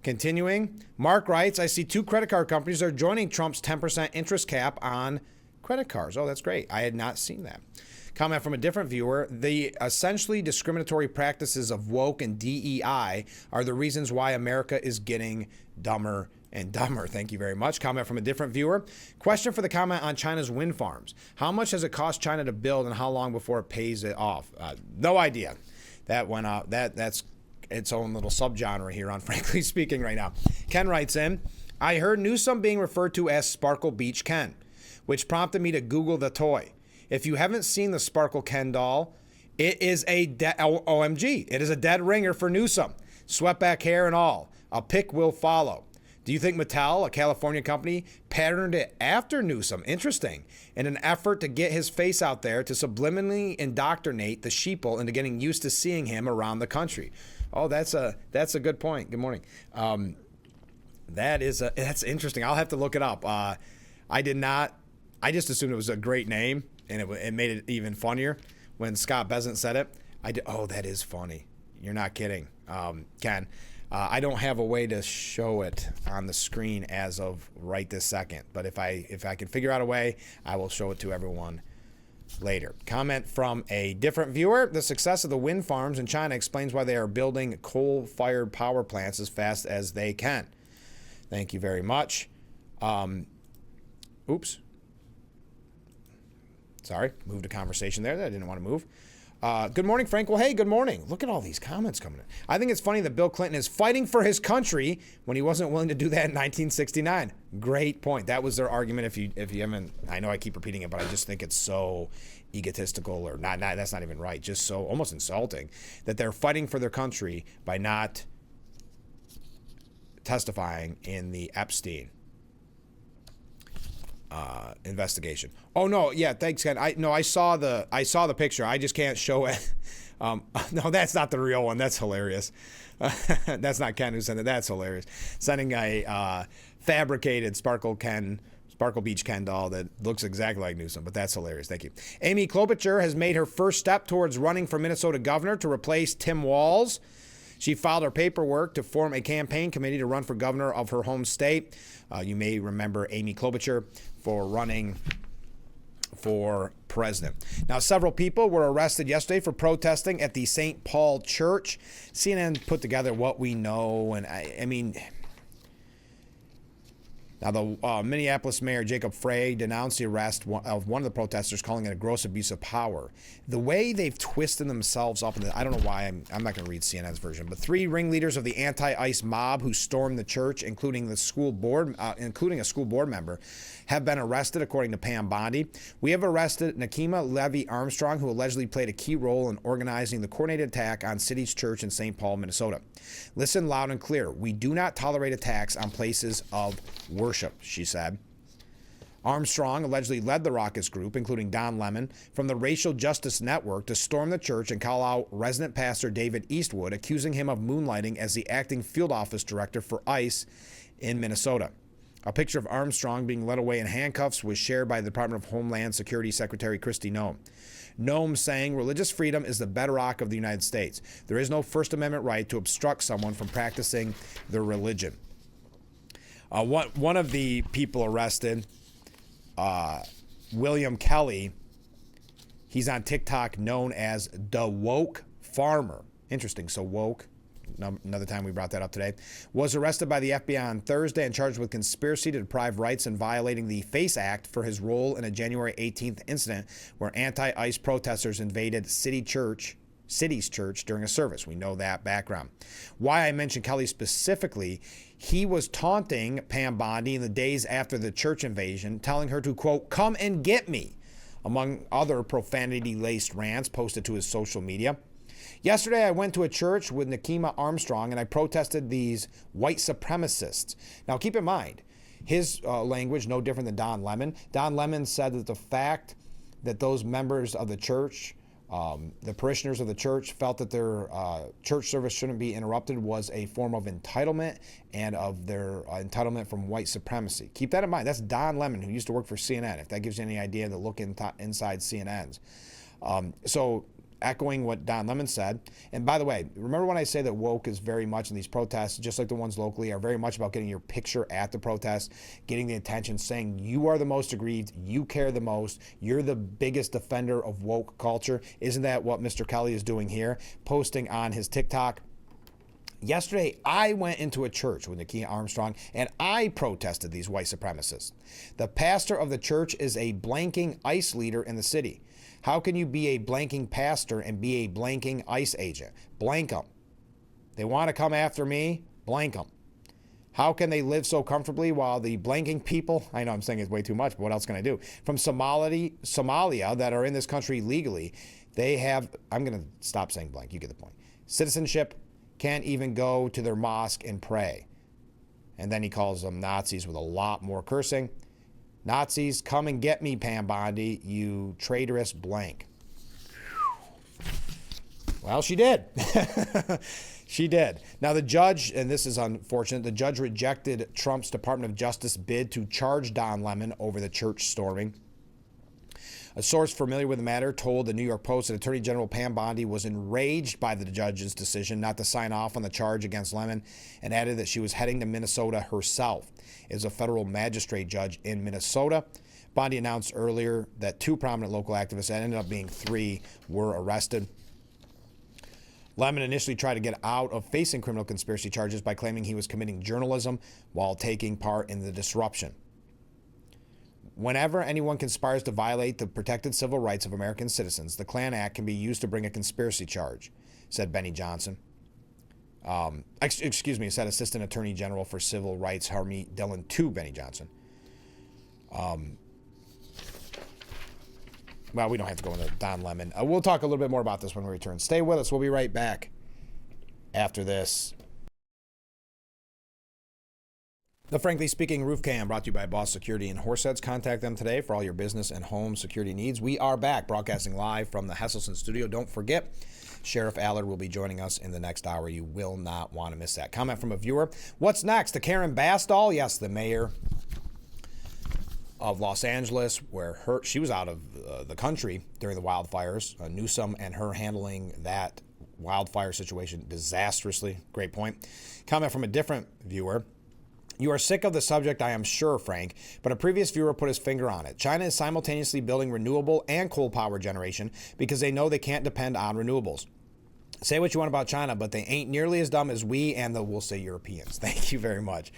Continuing, Mark writes, "I see 2 credit card companies are joining Trump's 10% interest cap on credit cards." Oh, that's great. I had not seen that. Comment from a different viewer, "The essentially discriminatory practices of woke and DEI are the reasons why America is getting dumber and dumber." Thank you very much. Comment from a different viewer. Question for the comment on China's wind farms. How much does it cost China to build and how long before it pays it off? No idea. That went out. That's its own little subgenre here on Frankly Speaking right now. Ken writes in, "I heard Newsom being referred to as Sparkle Beach Ken, which prompted me to Google the toy. If you haven't seen the Sparkle Ken doll, it is a OMG. It is a dead ringer for Newsom. Swept back hair and all. A pic will follow. Do you think Mattel, a California company, patterned it after Newsom? Interesting. In an effort to get his face out there to subliminally indoctrinate the sheeple into getting used to seeing him around the country." Oh, that's a good point. Good morning. That's interesting. I'll have to look it up. I did not. I just assumed it was a great name, and it made it even funnier when Scott Besant said it. Oh, that is funny. You're not kidding, Ken. I don't have a way to show it on the screen as of right this second, but if I can figure out a way, I will show it to everyone later. Comment from a different viewer. "The success of the wind farms in China explains why they are building coal-fired power plants as fast as they can." Thank you very much. Oops. Sorry, moved a conversation there that I didn't want to move. Good morning, Frank. Well, hey, good morning. Look at all these comments coming in. "I think it's funny that Bill Clinton is fighting for his country when he wasn't willing to do that in 1969. Great point. That was their argument. If you haven't, I know I keep repeating it, but I just think it's so egotistical, or not. That's not even right. Just so almost insulting that they're fighting for their country by not testifying in the Epstein investigation. Oh no, yeah, thanks, Ken. I saw the picture. I just can't show it. No, that's not the real one. That's hilarious. That's not Ken who sent it. That's hilarious. Sending a fabricated Sparkle Beach Ken doll that looks exactly like Newsom, but that's hilarious. Thank you. Amy Klobuchar has made her first step towards running for Minnesota governor to replace Tim Walz. She filed her paperwork to form a campaign committee to run for governor of her home state. You may remember Amy Klobuchar for running for president. Now, several people were arrested yesterday for protesting at the St. Paul Church. CNN put together what we know, and I mean, now the Minneapolis Mayor Jacob Frey denounced the arrest of one of the protesters, calling it a gross abuse of power. The way they've twisted themselves up into, I don't know why, I'm not going to read CNN's version, but 3 ringleaders of the anti-ICE mob who stormed the church, including a school board member, have been arrested, according to Pam Bondi. "We have arrested Nakima Levy Armstrong, who allegedly played a key role in organizing the coordinated attack on City's Church in St. Paul, Minnesota. Listen loud and clear. We do not tolerate attacks on places of worship," she said. Armstrong allegedly led the raucous group, including Don Lemon, from the Racial Justice Network to storm the church and call out resident pastor David Eastwood, accusing him of moonlighting as the acting field office director for ICE in Minnesota. A picture of Armstrong being led away in handcuffs was shared by the Department of Homeland Security Secretary Kristi Noem. Noem saying religious freedom is the bedrock of the United States. There is no First Amendment right to obstruct someone from practicing their religion. One of the people arrested, William Kelly, he's on TikTok known as the Woke Farmer. Interesting. So woke, another time we brought that up today, was arrested by the FBI on Thursday and charged with conspiracy to deprive rights and violating the FACE Act for his role in a January 18th incident where anti-ICE protesters invaded City's church during a service. We know that background. Why I mentioned Kelly specifically, he was taunting Pam Bondi in the days after the church invasion, telling her to, quote, come and get me, among other profanity-laced rants posted to his social media. Yesterday, I went to a church with Nikema Armstrong, and I protested these white supremacists. Now, keep in mind, his language, no different than Don Lemon. Don Lemon said that the fact that those members of the church, the parishioners of the church, felt that their church service shouldn't be interrupted was a form of entitlement and of their entitlement from white supremacy. Keep that in mind. That's Don Lemon, who used to work for CNN, if that gives you any idea to look inside CNN's. So echoing what Don Lemon said. And by the way, remember when I say that woke is very much in these protests, just like the ones locally, are very much about getting your picture at the protest, getting the attention, saying you are the most aggrieved, you care the most, you're the biggest defender of woke culture. Isn't that what Mr. Kelly is doing here? Posting on his TikTok. Yesterday, I went into a church with Nikema Armstrong, and I protested these white supremacists. The pastor of the church is a blanking ICE leader in the city. How can you be a blanking pastor and be a blanking ICE agent? Blank them. They want to come after me? Blank them. How can they live so comfortably while the blanking people, I know I'm saying it's way too much, but what else can I do? From Somalia that are in this country legally, they have, I'm going to stop saying blank, you get the point. Citizenship, can't even go to their mosque and pray. And then he calls them Nazis with a lot more cursing. Nazis, come and get me, Pam Bondi, you traitorous blank. Well, she did. She did. Now, the judge, and this is unfortunate, the judge rejected Trump's Department of Justice bid to charge Don Lemon over the church storming. A source familiar with the matter told the New York Post that Attorney General Pam Bondi was enraged by the judge's decision not to sign off on the charge against Lemon and added that she was heading to Minnesota herself. As a federal magistrate judge in Minnesota, Bondi announced earlier that 2 prominent local activists, that ended up being 3, were arrested. Lemon initially tried to get out of facing criminal conspiracy charges by claiming he was committing journalism while taking part in the disruption. Whenever anyone conspires to violate the protected civil rights of American citizens, the Klan Act can be used to bring a conspiracy charge, said Benny Johnson. Said Assistant Attorney General for Civil Rights Harmeet Dillon to Benny Johnson. Well, we don't have to go into Don Lemon. We'll talk a little bit more about this when we return. Stay with us. We'll be right back after this. The Frankly Speaking Roof Cam brought to you by Boss Security in Horseheads. Contact them today for all your business and home security needs. We are back broadcasting live from the Hesselson studio. Don't forget, Sheriff Allard will be joining us in the next hour. You will not want to miss that. Comment from a viewer. What's next? The Karen Bass doll? Yes, the mayor of Los Angeles, where she was out of the country during the wildfires. Newsom and her handling that wildfire situation disastrously. Great point. Comment from a different viewer. You are sick of the subject, I am sure, Frank, but a previous viewer put his finger on it. China is simultaneously building renewable and coal power generation because they know they can't depend on renewables. Say what you want about China, but they ain't nearly as dumb as we and we'll say Europeans. Thank you very much.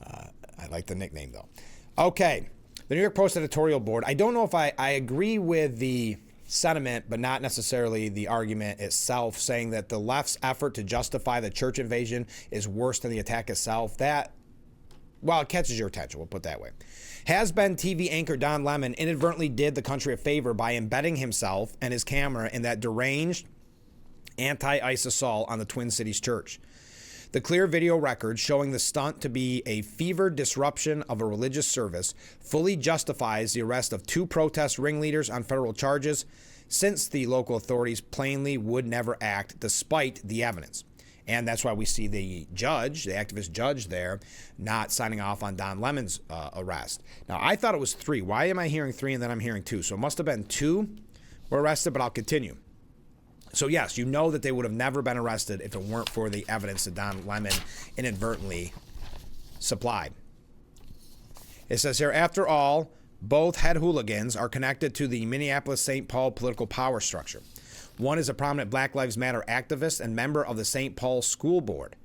I like the nickname, though. Okay, the New York Post editorial board. I don't know if I agree with the sentiment, but not necessarily the argument itself, saying that the left's effort to justify the church invasion is worse than the attack itself. Well, it catches your attention, we'll put it that way. Has-been TV anchor Don Lemon inadvertently did the country a favor by embedding himself and his camera in that deranged anti-ICE assault on the Twin Cities church. The clear video record showing the stunt to be a fevered disruption of a religious service fully justifies the arrest of 2 protest ringleaders on federal charges, since the local authorities plainly would never act despite the evidence. And that's why we see the judge, the activist judge there, not signing off on Don Lemon's arrest. Now, I thought it was 3. Why am I hearing 3 and then I'm hearing 2? So it must have been 2 were arrested, but I'll continue. So yes, you know that they would have never been arrested if it weren't for the evidence that Don Lemon inadvertently supplied. It says here, after all, both head hooligans are connected to the Minneapolis-St. Paul political power structure. One is a prominent Black Lives Matter activist and member of the St. Paul School Board,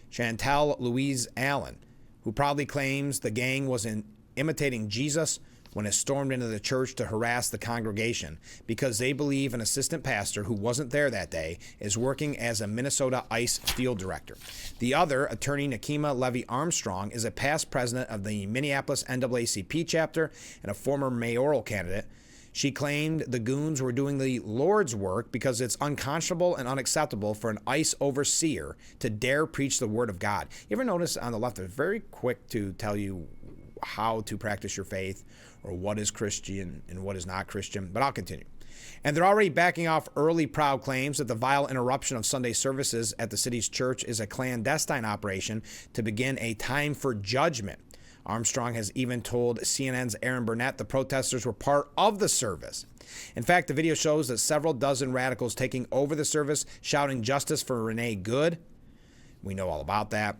Chantal Louise Allen, who proudly claims the gang was imitating Jesus when it stormed into the church to harass the congregation because they believe an assistant pastor who wasn't there that day is working as a Minnesota ICE field director. The other, attorney Nakima Levy-Armstrong, is a past president of the Minneapolis NAACP chapter and a former mayoral candidate. She claimed the goons were doing the Lord's work because it's unconscionable and unacceptable for an ICE overseer to dare preach the word of God. You ever notice on the left, they're very quick to tell you how to practice your faith or what is Christian and what is not Christian, but I'll continue. And they're already backing off early proud claims that the vile interruption of Sunday services at the city's church is a clandestine operation to begin a time for judgment. Armstrong has even told CNN's Aaron Burnett the protesters were part of the service. In fact, the video shows that several dozen radicals taking over the service, shouting justice for Renee Good. We know all about that.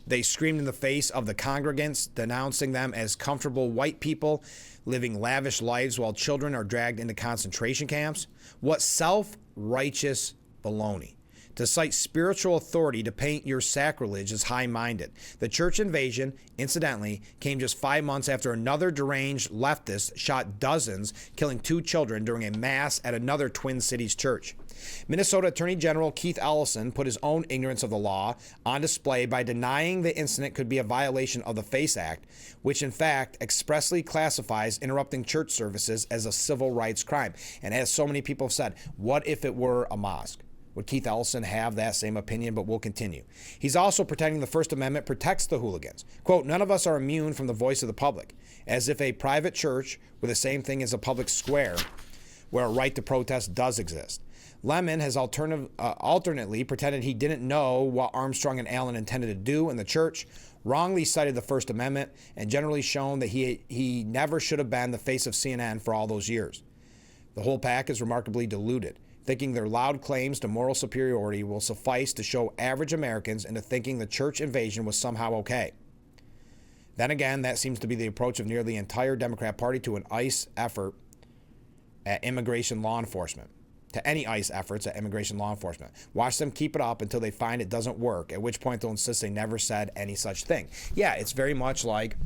They screamed in the face of the congregants, denouncing them as comfortable white people living lavish lives while children are dragged into concentration camps. What self-righteous baloney. To cite spiritual authority to paint your sacrilege as high-minded. The church invasion, incidentally, came just 5 months after another deranged leftist shot dozens, killing 2 children during a mass at another Twin Cities church. Minnesota Attorney General Keith Ellison put his own ignorance of the law on display by denying the incident could be a violation of the FACE Act, which in fact expressly classifies interrupting church services as a civil rights crime. And as so many people have said, what if it were a mosque? Would Keith Ellison have that same opinion? But we'll continue. He's also pretending the First Amendment protects the hooligans. Quote, none of us are immune from the voice of the public, as if a private church were the same thing as a public square where a right to protest does exist. Lemon has alternately pretended he didn't know what Armstrong and Allen intended to do in the church, wrongly cited the First Amendment, and generally shown that he never should have been the face of CNN for all those years. The whole pack is remarkably deluded, thinking their loud claims to moral superiority will suffice to show average Americans into thinking the church invasion was somehow okay. Then again, that seems to be the approach of nearly the entire Democrat Party to an ICE effort at immigration law enforcement. To any ICE efforts at immigration law enforcement. Watch them keep it up until they find it doesn't work, at which point they'll insist they never said any such thing. Yeah, it's very much like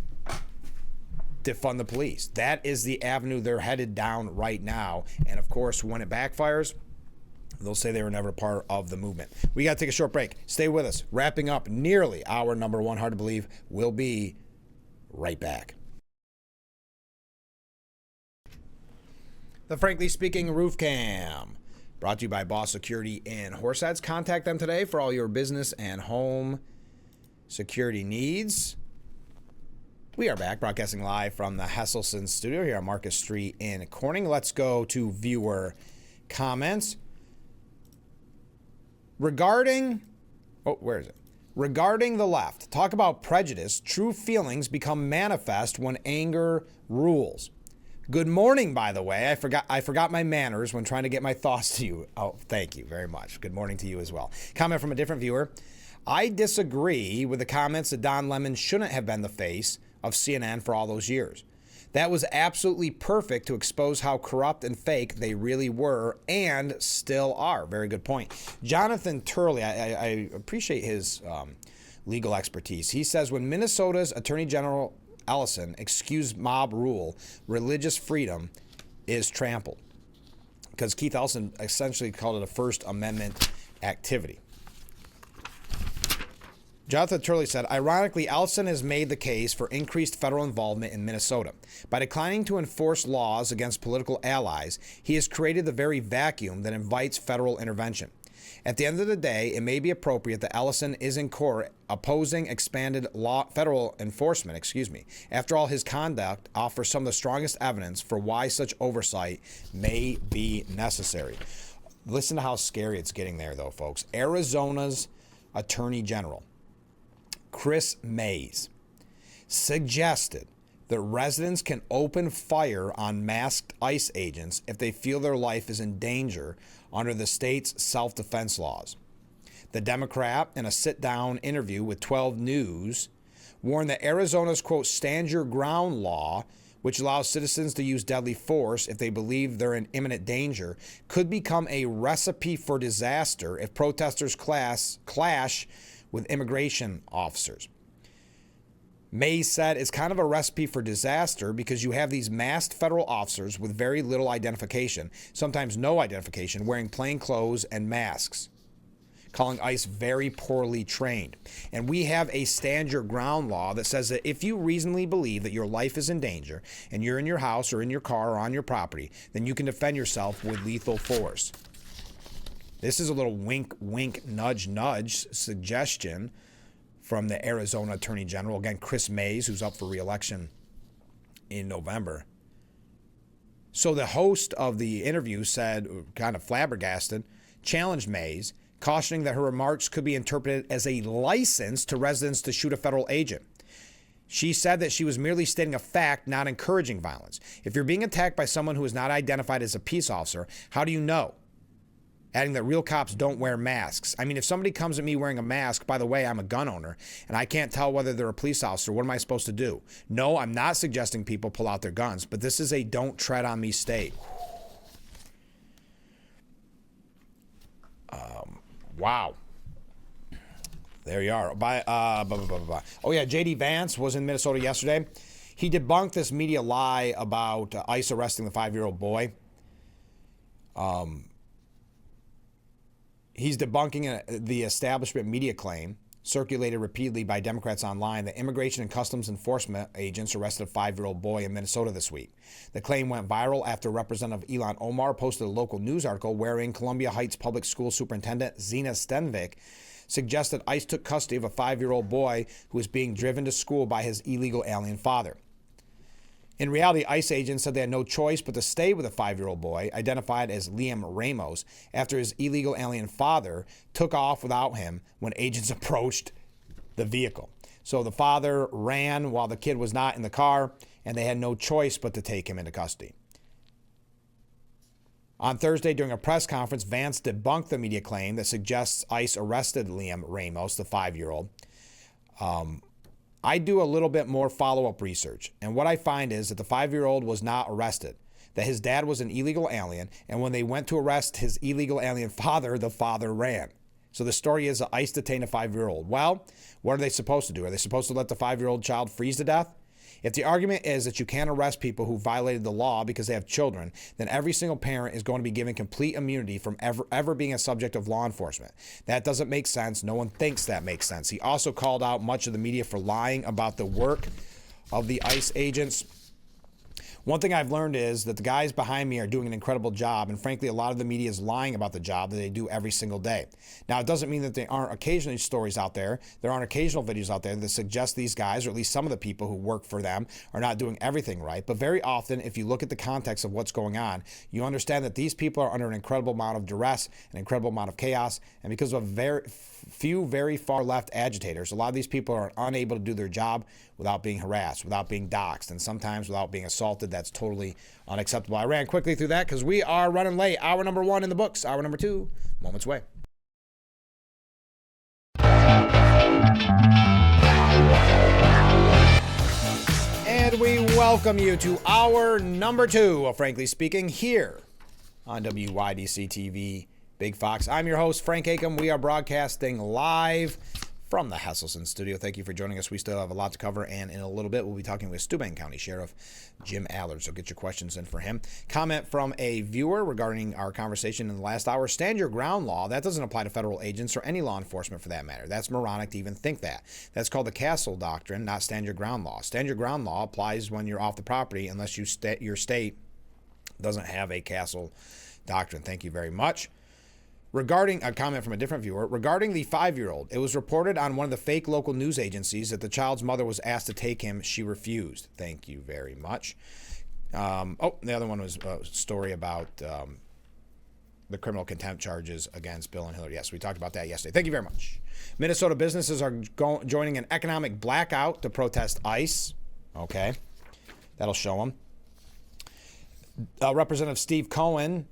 defund the police. That is the avenue they're headed down right now. And of course, when it backfires, they'll say they were never part of the movement. We got to take a short break. Stay with us. Wrapping up nearly hour number 1, hard to believe. We'll be right back. The Frankly Speaking Roof Cam, brought to you by Boss Security in Horseheads. Contact them today for all your business and home security needs. We are back, broadcasting live from the Hesselson studio here on Marcus Street in Corning. Let's go to viewer comments. Regarding the left, talk about prejudice. True feelings become manifest when anger rules. Good morning, by the way. I forgot my manners when trying to get my thoughts to you. Oh, thank you very much. Good morning to you as well. Comment from a different viewer. I disagree with the comments that Don Lemon shouldn't have been the face of CNN for all those years. That was absolutely perfect to expose how corrupt and fake they really were and still are. Very good point. Jonathan Turley, I appreciate his legal expertise. He says when Minnesota's Attorney General Ellison excused mob rule, religious freedom is trampled. Because Keith Ellison essentially called it a First Amendment activity. Jonathan Turley said, ironically, Ellison has made the case for increased federal involvement in Minnesota. By declining to enforce laws against political allies, he has created the very vacuum that invites federal intervention. At the end of the day, it may be appropriate that Ellison is in court opposing expanded federal enforcement. After all, his conduct offers some of the strongest evidence for why such oversight may be necessary. Listen to how scary it's getting there, though, folks. Arizona's Attorney General, Chris Mays, suggested that residents can open fire on masked ICE agents if they feel their life is in danger under the state's self-defense laws. The Democrat, in a sit-down interview with 12 News, warned that Arizona's, quote, stand your ground law, which allows citizens to use deadly force if they believe they're in imminent danger, could become a recipe for disaster if protesters clash with immigration officers. Mays said it's kind of a recipe for disaster because you have these masked federal officers with very little identification, sometimes no identification, wearing plain clothes and masks, calling ICE very poorly trained. And we have a stand your ground law that says that if you reasonably believe that your life is in danger and you're in your house or in your car or on your property, then you can defend yourself with lethal force. This is a little wink, wink, nudge, nudge suggestion from the Arizona Attorney General, again, Chris Mays, who's up for re-election in November. So the host of the interview said, kind of flabbergasted, challenged Mays, cautioning that her remarks could be interpreted as a license to residents to shoot a federal agent. She said that she was merely stating a fact, not encouraging violence. If you're being attacked by someone who is not identified as a peace officer, how do you know? Adding that real cops don't wear masks. I mean, if somebody comes at me wearing a mask, by the way, I'm a gun owner, and I can't tell whether they're a police officer, what am I supposed to do? No, I'm not suggesting people pull out their guns, but this is a don't tread on me state. Wow. There you are. Oh, yeah, J.D. Vance was in Minnesota yesterday. He debunked this media lie about ICE arresting the 5-year-old boy. He's debunking the establishment media claim, circulated repeatedly by Democrats online, that Immigration and Customs Enforcement agents arrested a 5-year-old boy in Minnesota this week. The claim went viral after Representative Allard Omar posted a local news article wherein Columbia Heights Public School Superintendent Zena Stenvik suggested ICE took custody of a 5-year-old boy who was being driven to school by his illegal alien father. In reality, ICE agents said they had no choice but to stay with a 5-year-old boy, identified as Liam Ramos, after his illegal alien father took off without him when agents approached the vehicle. So the father ran while the kid was not in the car, and they had no choice but to take him into custody. On Thursday, during a press conference, Vance debunked the media claim that suggests ICE arrested Liam Ramos, the 5-year-old. I do a little bit more follow-up research, and what I find is that the 5-year-old was not arrested, that his dad was an illegal alien, and when they went to arrest his illegal alien father, the father ran. So the story is that ICE detained a 5-year-old. Well, what are they supposed to do? Are they supposed to let the 5-year-old child freeze to death? If the argument is that you can't arrest people who violated the law because they have children, then every single parent is going to be given complete immunity from ever being a subject of law enforcement. That doesn't make sense. No one thinks that makes sense. He also called out much of the media for lying about the work of the ICE agents. One thing I've learned is that the guys behind me are doing an incredible job, and frankly, a lot of the media is lying about the job that they do every single day. Now, it doesn't mean that there aren't occasionally stories out there. There aren't occasional videos out there that suggest these guys, or at least some of the people who work for them, are not doing everything right. But very often, if you look at the context of what's going on, you understand that these people are under an incredible amount of duress, an incredible amount of chaos, and because of very far left agitators, a lot of these people are unable to do their job without being harassed, without being doxxed, and sometimes without being assaulted. That's totally unacceptable. I ran quickly through that because we are running late. Hour number 1 in the books. Hour number 2, moments away. And we welcome you to hour number 2 of Frankly Speaking here on WYDC TV Big Fox. I'm your host, Frank Acom. We are broadcasting live from the Hesselson studio. Thank you for joining us. We still have a lot to cover, and in a little bit, we'll be talking with Steuben County Sheriff Jim Allard, so get your questions in for him. Comment from a viewer regarding our conversation in the last hour. Stand your ground law, that doesn't apply to federal agents or any law enforcement for that matter. That's moronic to even think that. That's called the castle doctrine, not stand your ground law. Stand your ground law applies when you're off the property unless your state doesn't have a castle doctrine. Thank you very much. Regarding a comment from a different viewer, regarding the 5-year-old, it was reported on one of the fake local news agencies that the child's mother was asked to take him. She refused. Thank you very much. The other one was a story about the criminal contempt charges against Bill and Hillary. Yes, we talked about that yesterday. Thank you very much. Minnesota businesses are joining an economic blackout to protest ICE. Okay, that'll show them. Representative Steve Cohen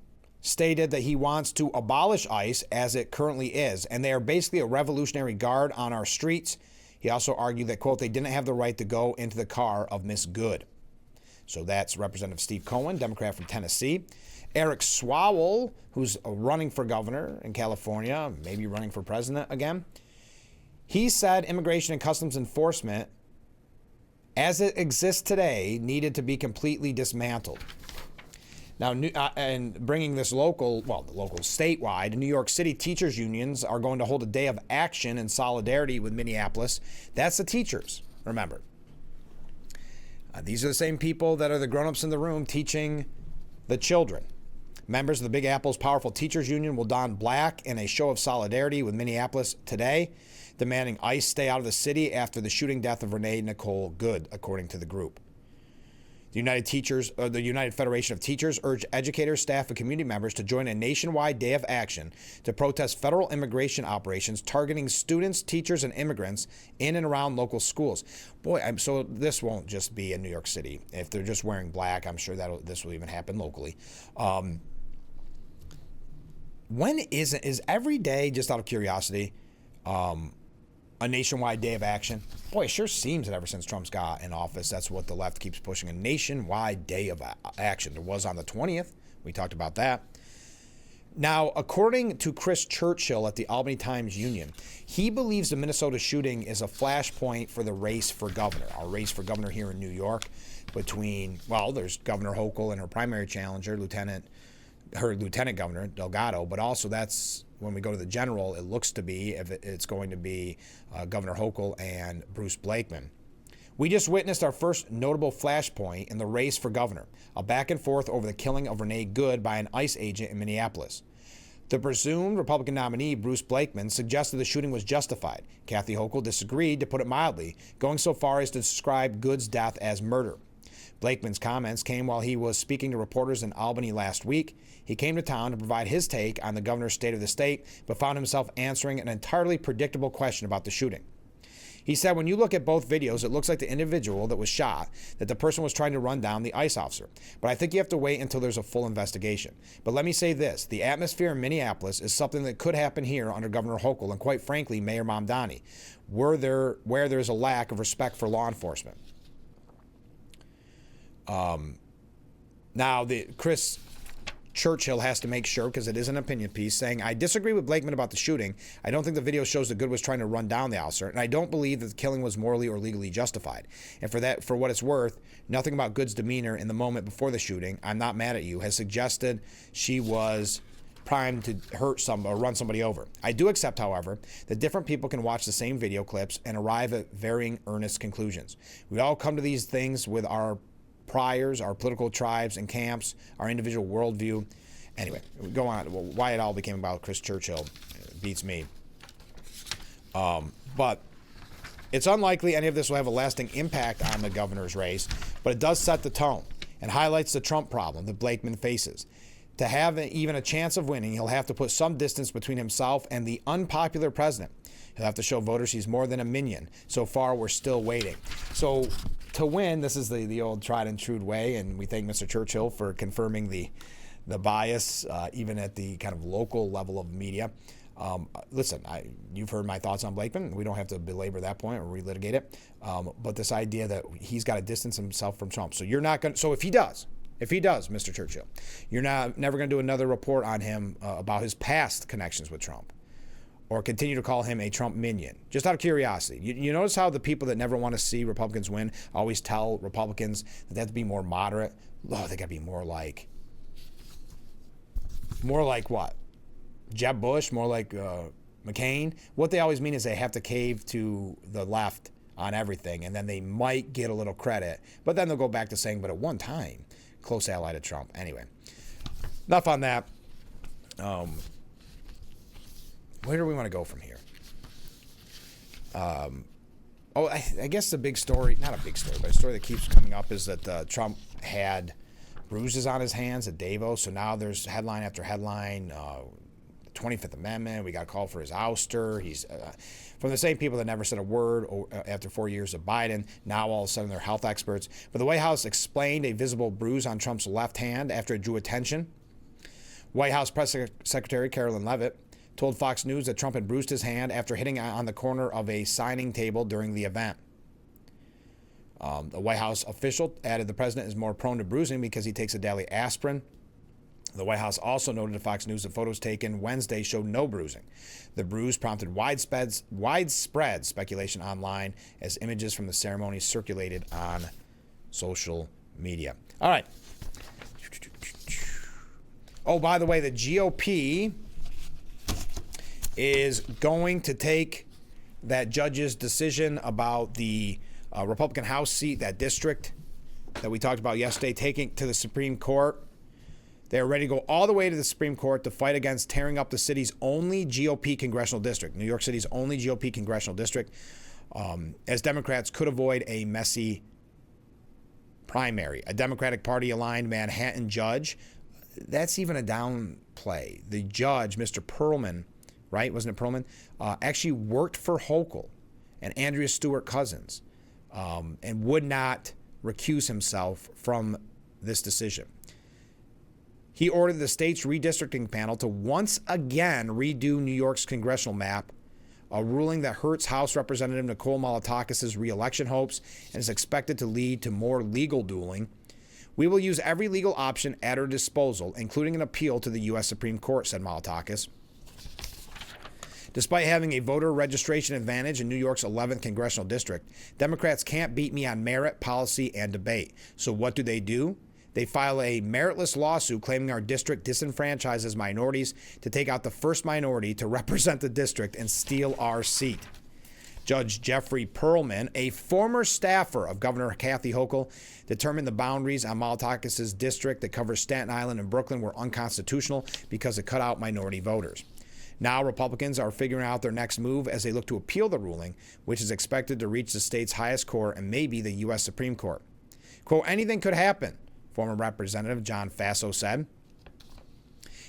stated that he wants to abolish ICE as it currently is, and they are basically a revolutionary guard on our streets. He also argued that, quote, they didn't have the right to go into the car of Miss Good. So that's Representative Steve Cohen, Democrat from Tennessee. Eric Swalwell, who's running for governor in California, maybe running for president again. He said Immigration and Customs Enforcement, as it exists today, needed to be completely dismantled. Now, and bringing this statewide, New York City teachers unions are going to hold a day of action in solidarity with Minneapolis. That's the teachers, remember. These are the same people that are the grown-ups in the room teaching the children. Members of the Big Apple's powerful teachers union will don black in a show of solidarity with Minneapolis today, demanding ICE stay out of the city after the shooting death of Renee Nicole Good, according to the group. The United Federation of Teachers urged educators, staff, and community members to join a nationwide day of action to protest federal immigration operations targeting students, teachers, and immigrants in and around local schools. Boy, so this won't just be in New York City. If they're just wearing black, I'm sure this will even happen locally. When is every day, just out of curiosity, a nationwide day of action? Boy, it sure seems that ever since Trump's got in office, that's what the left keeps pushing, a nationwide day of action. There was on the 20th. We talked about that. Now, according to Chris Churchill at the Albany Times-Union, he believes the Minnesota shooting is a flashpoint for the race for governor, our race for governor here in New York between, there's Governor Hochul and her primary challenger, Lieutenant Governor Delgado, but also that's when we go to the general, it looks to be, if it's going to be Governor Hochul and Bruce Blakeman. We just witnessed our first notable flashpoint in the race for governor, a back and forth over the killing of Renee Good by an ICE agent in Minneapolis. The presumed Republican nominee, Bruce Blakeman, suggested the shooting was justified. Kathy Hochul disagreed, to put it mildly, going so far as to describe Good's death as murder. Blakeman's comments came while he was speaking to reporters in Albany last week. He came to town to provide his take on the governor's state of the state, but found himself answering an entirely predictable question about the shooting. He said, when you look at both videos, it looks like the individual that was shot, that the person was trying to run down the ICE officer. But I think you have to wait until there's a full investigation. But let me say this, the atmosphere in Minneapolis is something that could happen here under Governor Hochul and, quite frankly, Mayor Mamdani, where there's a lack of respect for law enforcement. Now, Chris Churchill has to make sure, because it is an opinion piece, saying, I disagree with Blakeman about the shooting. I don't think the video shows that Good was trying to run down the officer, and I don't believe that the killing was morally or legally justified. And for what it's worth, nothing about Good's demeanor in the moment before the shooting, I'm not mad at you, has suggested she was primed to hurt or run somebody over. I do accept, however, that different people can watch the same video clips and arrive at varying earnest conclusions. We all come to these things with our priors, our political tribes and camps, our individual worldview. Anyway, we go on. Why it all became about Chris Churchill beats me. But it's unlikely any of this will have a lasting impact on the governor's race, but it does set the tone and highlights the Trump problem that Blakeman faces. To have even a chance of winning, he'll have to put some distance between himself and the unpopular president. He'll have to show voters he's more than a minion. So far, we're still waiting. So to win, this is the old tried and true way, and we thank Mr. Churchill for confirming the bias, even at the kind of local level of media. Listen, you've heard my thoughts on Blakeman. We don't have to belabor that point or relitigate it. But this idea that he's got to distance himself from Trump. So you're not going. So if he does, Mr. Churchill, you're never going to do another report on him about his past connections with Trump, or continue to call him a Trump minion, just out of curiosity. You notice how the people that never want to see Republicans win always tell Republicans that they have to be more moderate? Oh, they got to be more like what? Jeb Bush, more like McCain? What they always mean is they have to cave to the left on everything, and then they might get a little credit, but then they'll go back to saying, but at one time, close ally to Trump. Anyway, enough on that. where do we want to go from here? I guess the big story, not a big story, but a story that keeps coming up is that Trump had bruises on his hands at Davos. So now there's headline after headline, 25th Amendment. We got a call for his ouster. He's from the same people that never said a word after 4 years of Biden. Now all of a sudden they're health experts. But the White House explained a visible bruise on Trump's left hand after it drew attention. White House Press Secretary Carolyn Leavitt told Fox News that Trump had bruised his hand after hitting on the corner of a signing table during the event. The White House official added the president is more prone to bruising because he takes a daily aspirin. The White House also noted to Fox News that photos taken Wednesday showed no bruising. The bruise prompted widespread speculation online as images from the ceremony circulated on social media. All right. Oh, by the way, the GOP is going to take that judge's decision about the Republican House seat, that district that we talked about yesterday, taking to the Supreme Court. They're ready to go all the way to the Supreme Court to fight against tearing up the city's only GOP congressional district, New York City's only GOP congressional district, as Democrats could avoid a messy primary. A Democratic Party-aligned Manhattan judge, that's even a downplay. The judge, Mr. Perlman, right? Wasn't it Perlman? Actually worked for Hochul and Andrea Stewart Cousins and would not recuse himself from this decision. He ordered the state's redistricting panel to once again redo New York's congressional map, a ruling that hurts House Representative Nicole Malliotakis' re-election hopes and is expected to lead to more legal dueling. We will use every legal option at our disposal, including an appeal to the U.S. Supreme Court, said Malliotakis. Despite having a voter registration advantage in New York's 11th congressional district, Democrats can't beat me on merit, policy, and debate. So what do? They file a meritless lawsuit claiming our district disenfranchises minorities to take out the first minority to represent the district and steal our seat. Judge Jeffrey Perlman, a former staffer of Governor Kathy Hochul, determined the boundaries on Malliotakis' district that covers Staten Island and Brooklyn were unconstitutional because it cut out minority voters. Now Republicans are figuring out their next move as they look to appeal the ruling, which is expected to reach the state's highest court and maybe the U.S. Supreme Court. Quote, anything could happen, former Representative John Faso said.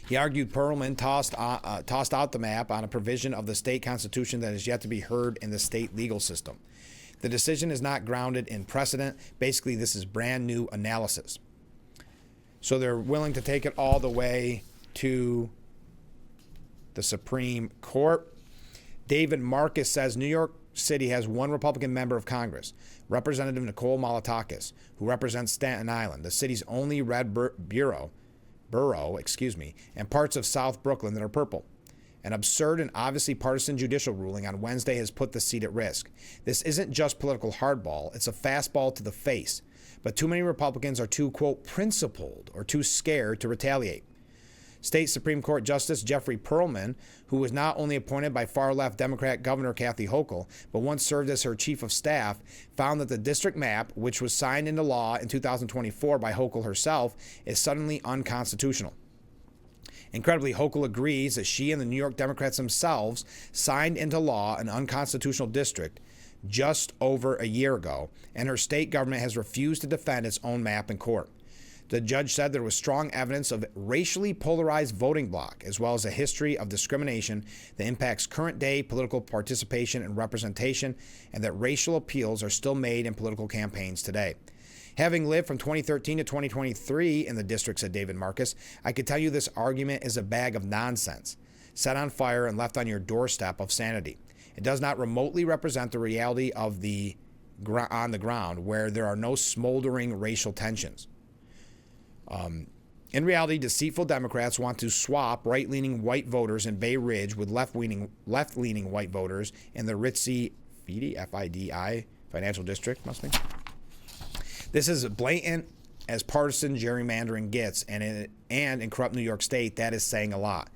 He argued Perlman tossed out the map on a provision of the state constitution that is yet to be heard in the state legal system. The decision is not grounded in precedent. Basically, this is brand new analysis. So they're willing to take it all the way to the Supreme Court. David Marcus says New York City has one Republican member of Congress, Representative Nicole Malliotakis, who represents Staten Island, the city's only red borough, and parts of South Brooklyn that are purple. An absurd and obviously partisan judicial ruling on Wednesday has put the seat at risk. This isn't just political hardball, it's a fastball to the face. But too many Republicans are too, quote, principled or too scared to retaliate. State Supreme Court Justice Jeffrey Perlman, who was not only appointed by far-left Democrat Governor Kathy Hochul, but once served as her chief of staff, found that the district map, which was signed into law in 2024 by Hochul herself, is suddenly unconstitutional. Incredibly, Hochul agrees that she and the New York Democrats themselves signed into law an unconstitutional district just over a year ago, and her state government has refused to defend its own map in court. The judge said there was strong evidence of racially polarized voting bloc, as well as a history of discrimination that impacts current-day political participation and representation, and that racial appeals are still made in political campaigns today. Having lived from 2013 to 2023 in the district, said David Marcus, I could tell you this argument is a bag of nonsense, set on fire and left on your doorstep of sanity. It does not remotely represent the reality of on the ground, where there are no smoldering racial tensions. In reality, deceitful Democrats want to swap right-leaning white voters in Bay Ridge with left-leaning white voters in the ritzy FIDI financial district, must be. This is blatant as partisan gerrymandering gets, and in corrupt New York State, that is saying a lot.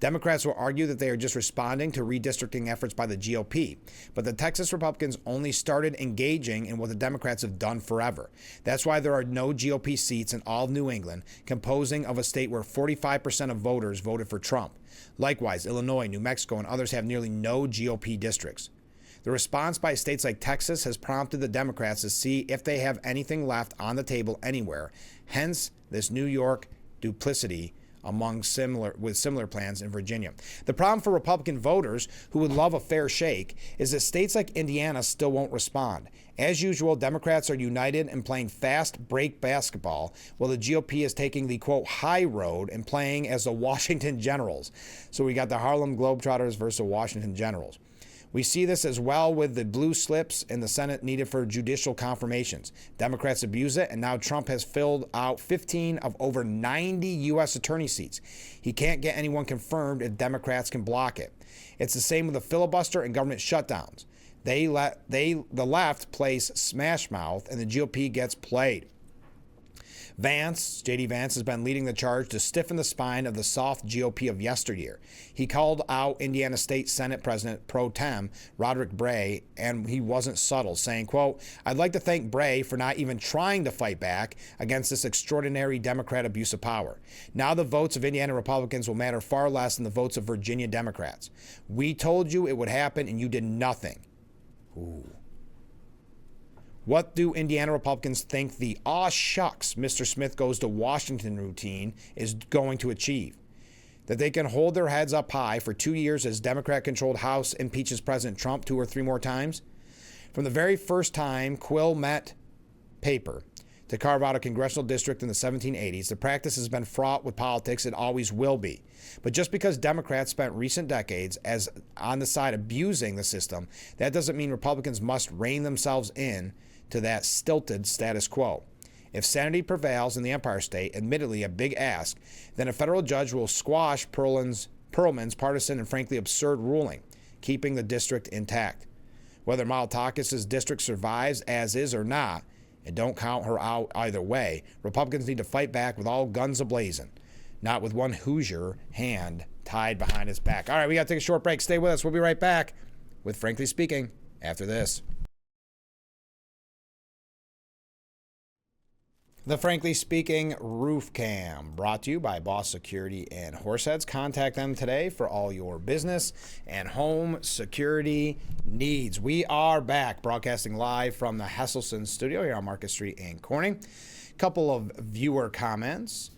Democrats will argue that they are just responding to redistricting efforts by the GOP, but the Texas Republicans only started engaging in what the Democrats have done forever. That's why there are no GOP seats in all of New England, composing of a state where 45% of voters voted for Trump. Likewise, Illinois, New Mexico, and others have nearly no GOP districts. The response by states like Texas has prompted the Democrats to see if they have anything left on the table anywhere, hence this New York duplicity with similar plans in Virginia. The problem for Republican voters who would love a fair shake is that states like Indiana still won't respond. As usual, Democrats are united and playing fast break basketball, while the GOP is taking the, quote, high road and playing as the Washington Generals. So we got the Harlem Globetrotters versus the Washington Generals. We see this as well with the blue slips in the Senate needed for judicial confirmations. Democrats abuse it, and now Trump has filled out 15 of over 90 U.S. attorney seats. He can't get anyone confirmed if Democrats can block it. It's the same with the filibuster and government shutdowns. The left plays smash mouth, and the GOP gets played. J.D. Vance, has been leading the charge to stiffen the spine of the soft GOP of yesteryear. He called out Indiana State Senate President Pro Tem Roderick Bray, and he wasn't subtle, saying, quote, "I'd like to thank Bray for not even trying to fight back against this extraordinary Democrat abuse of power. Now the votes of Indiana Republicans will matter far less than the votes of Virginia Democrats. We told you it would happen, and you did nothing." Ooh. What do Indiana Republicans think the "aw shucks, Mr. Smith goes to Washington" routine is going to achieve? That they can hold their heads up high for 2 years as Democrat-controlled House impeaches President Trump 2 or 3 more times? From the very first time Quill met paper to carve out a congressional district in the 1780s, the practice has been fraught with politics. It always will be. But just because Democrats spent recent decades as on the side abusing the system, that doesn't mean Republicans must rein themselves in to that stilted status quo. If sanity prevails in the Empire State, admittedly a big ask, then a federal judge will squash Perlman's partisan and frankly absurd ruling, keeping the district intact. Whether Maltakis' district survives as is or not, and don't count her out either way, Republicans need to fight back with all guns ablazing, not with one Hoosier hand tied behind his back. All right, we got to take a short break. Stay with us. We'll be right back with Frankly Speaking after this. The Frankly Speaking Roof Cam, brought to you by Boss Security and Horseheads. Contact them today for all your business and home security needs. We are back, broadcasting live from the Hesselson studio here on Market Street in Corning. Couple of viewer comments.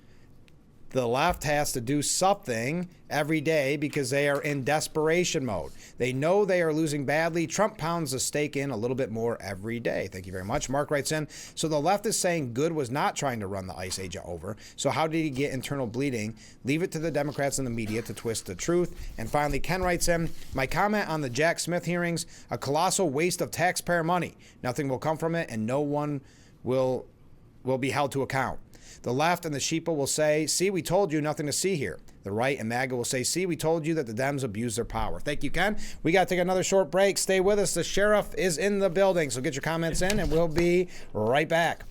The left has to do something every day because they are in desperation mode. They know they are losing badly. Trump pounds the stake in a little bit more every day. Thank you very much. Mark writes in, so the left is saying Good was not trying to run the ICE agent over. So how did he get internal bleeding? Leave it to the Democrats and the media to twist the truth. And finally, Ken writes in, my comment on the Jack Smith hearings, a colossal waste of taxpayer money. Nothing will come from it, and no one will be held to account. The left and the sheeple will say, see, we told you, nothing to see here. The right and MAGA will say, see, we told you that the Dems abuse their power. Thank you, Ken. We got to take another short break. Stay with us. The sheriff is in the building, so get your comments in, and we'll be right back.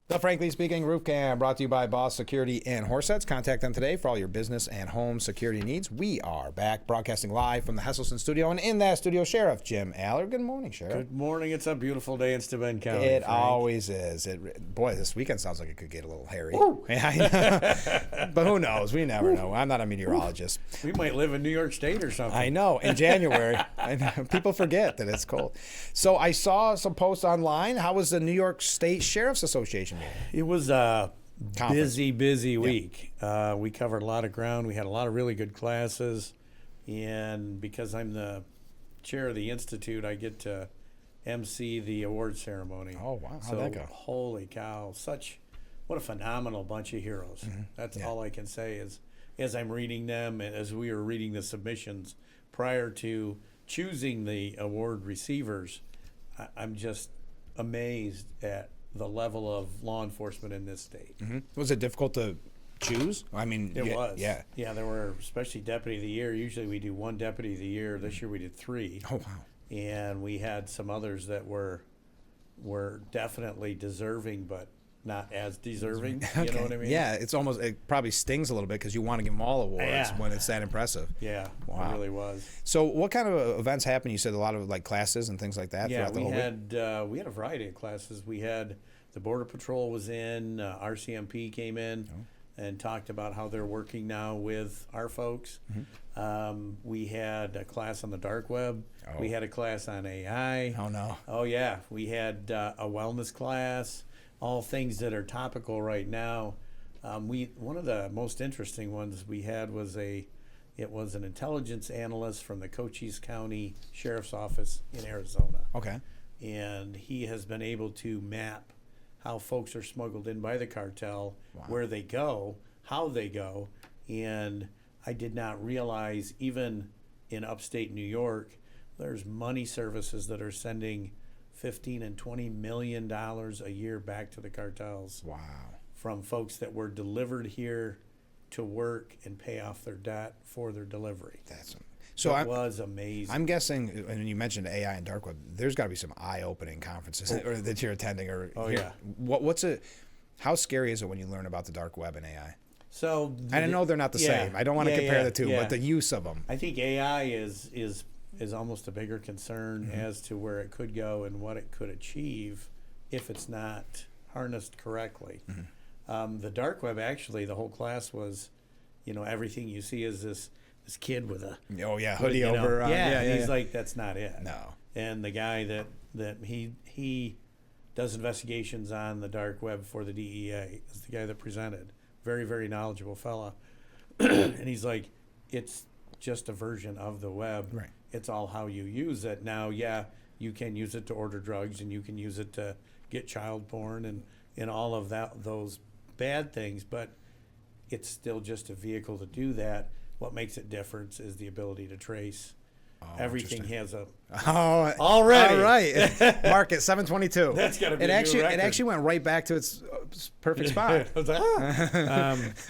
The Frankly Speaking Roof Cam, brought to you by Boss Security and Horseheads. Contact them today for all your business and home security needs. We are back, broadcasting live from the Hesselson studio, and in that studio, Sheriff Jim Allard. Good morning, Sheriff. Good morning. It's a beautiful day in Steuben County. It Frank. Always is. Boy, this weekend sounds like it could get a little hairy. But who knows? We never know. I'm not a meteorologist. We might live in New York State or something. I know. In January, people forget that it's cold. So I saw some posts online. How was the New York State Sheriff's Association meeting? It was a busy week. We covered a lot of ground. We had a lot of really good classes. And because I'm the chair of the Institute, I get to MC the award ceremony. Oh, wow. How'd that go? Holy cow. What a phenomenal bunch of heroes. Mm-hmm. That's all I can say is, as I'm reading them and as we were reading the submissions prior to choosing the award receivers, I'm just amazed at the level of law enforcement in this state. Mm-hmm. Was it difficult to choose? I mean, it was. Yeah. Yeah, there were, especially Deputy of the Year. Usually we do one Deputy of the Year. This year we did 3. Oh, wow. And we had some others that were definitely deserving, but not as deserving. You know what I mean? Yeah, it probably stings a little bit because you want to give them all awards Yeah. when it's that impressive. Yeah, Wow. it really was. So what kind of events happen? You said a lot of like classes and things like that Yeah, throughout the whole week? we had a variety of classes. We had the Border Patrol was in, RCMP came in and talked about how they're working now with our folks. We had a class on the dark web. We had a class on AI. Oh, no. Oh, yeah. We had a wellness class, all things that are topical right now. One of the most interesting ones we had was an intelligence analyst from the Cochise County Sheriff's Office in Arizona. Okay. And he has been able to map how folks are smuggled in by the cartel, where they go, how they go. And I did not realize even in upstate New York, there's money services that are sending $15 and $20 million a year back to the cartels. Wow. From folks that were delivered here to work and pay off their debt for their delivery. It was amazing. I'm guessing, and you mentioned AI and dark web, there's got to be some eye-opening conferences or that you're attending. How scary is it when you learn about the dark web and AI? So I know they're not the same. I don't want to compare the two, but the use of them. I think AI is almost a bigger concern as to where it could go and what it could achieve if it's not harnessed correctly. The dark web, actually, the whole class was, everything you see is this kid with a hoodie over. He's like, that's not it. No. And the guy that he does investigations on the dark web for the DEA is the guy that presented. Very, very knowledgeable fella. And he's like, it's just a version of the web. Right. It's all how you use it. Now, you can use it to order drugs and you can use it to get child porn and all of those bad things, but it's still just a vehicle to do that. What makes it different is the ability to trace. Everything has a already. All right. Mark it 722. That's got to be it actually record. It actually went right back to its perfect spot. I was like,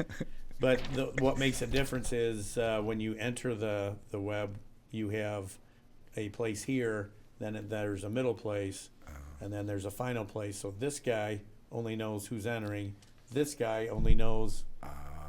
but what makes a difference is when you enter the web, you have a place here, then there's a middle place, and then there's a final place. So this guy only knows who's entering. This guy only knows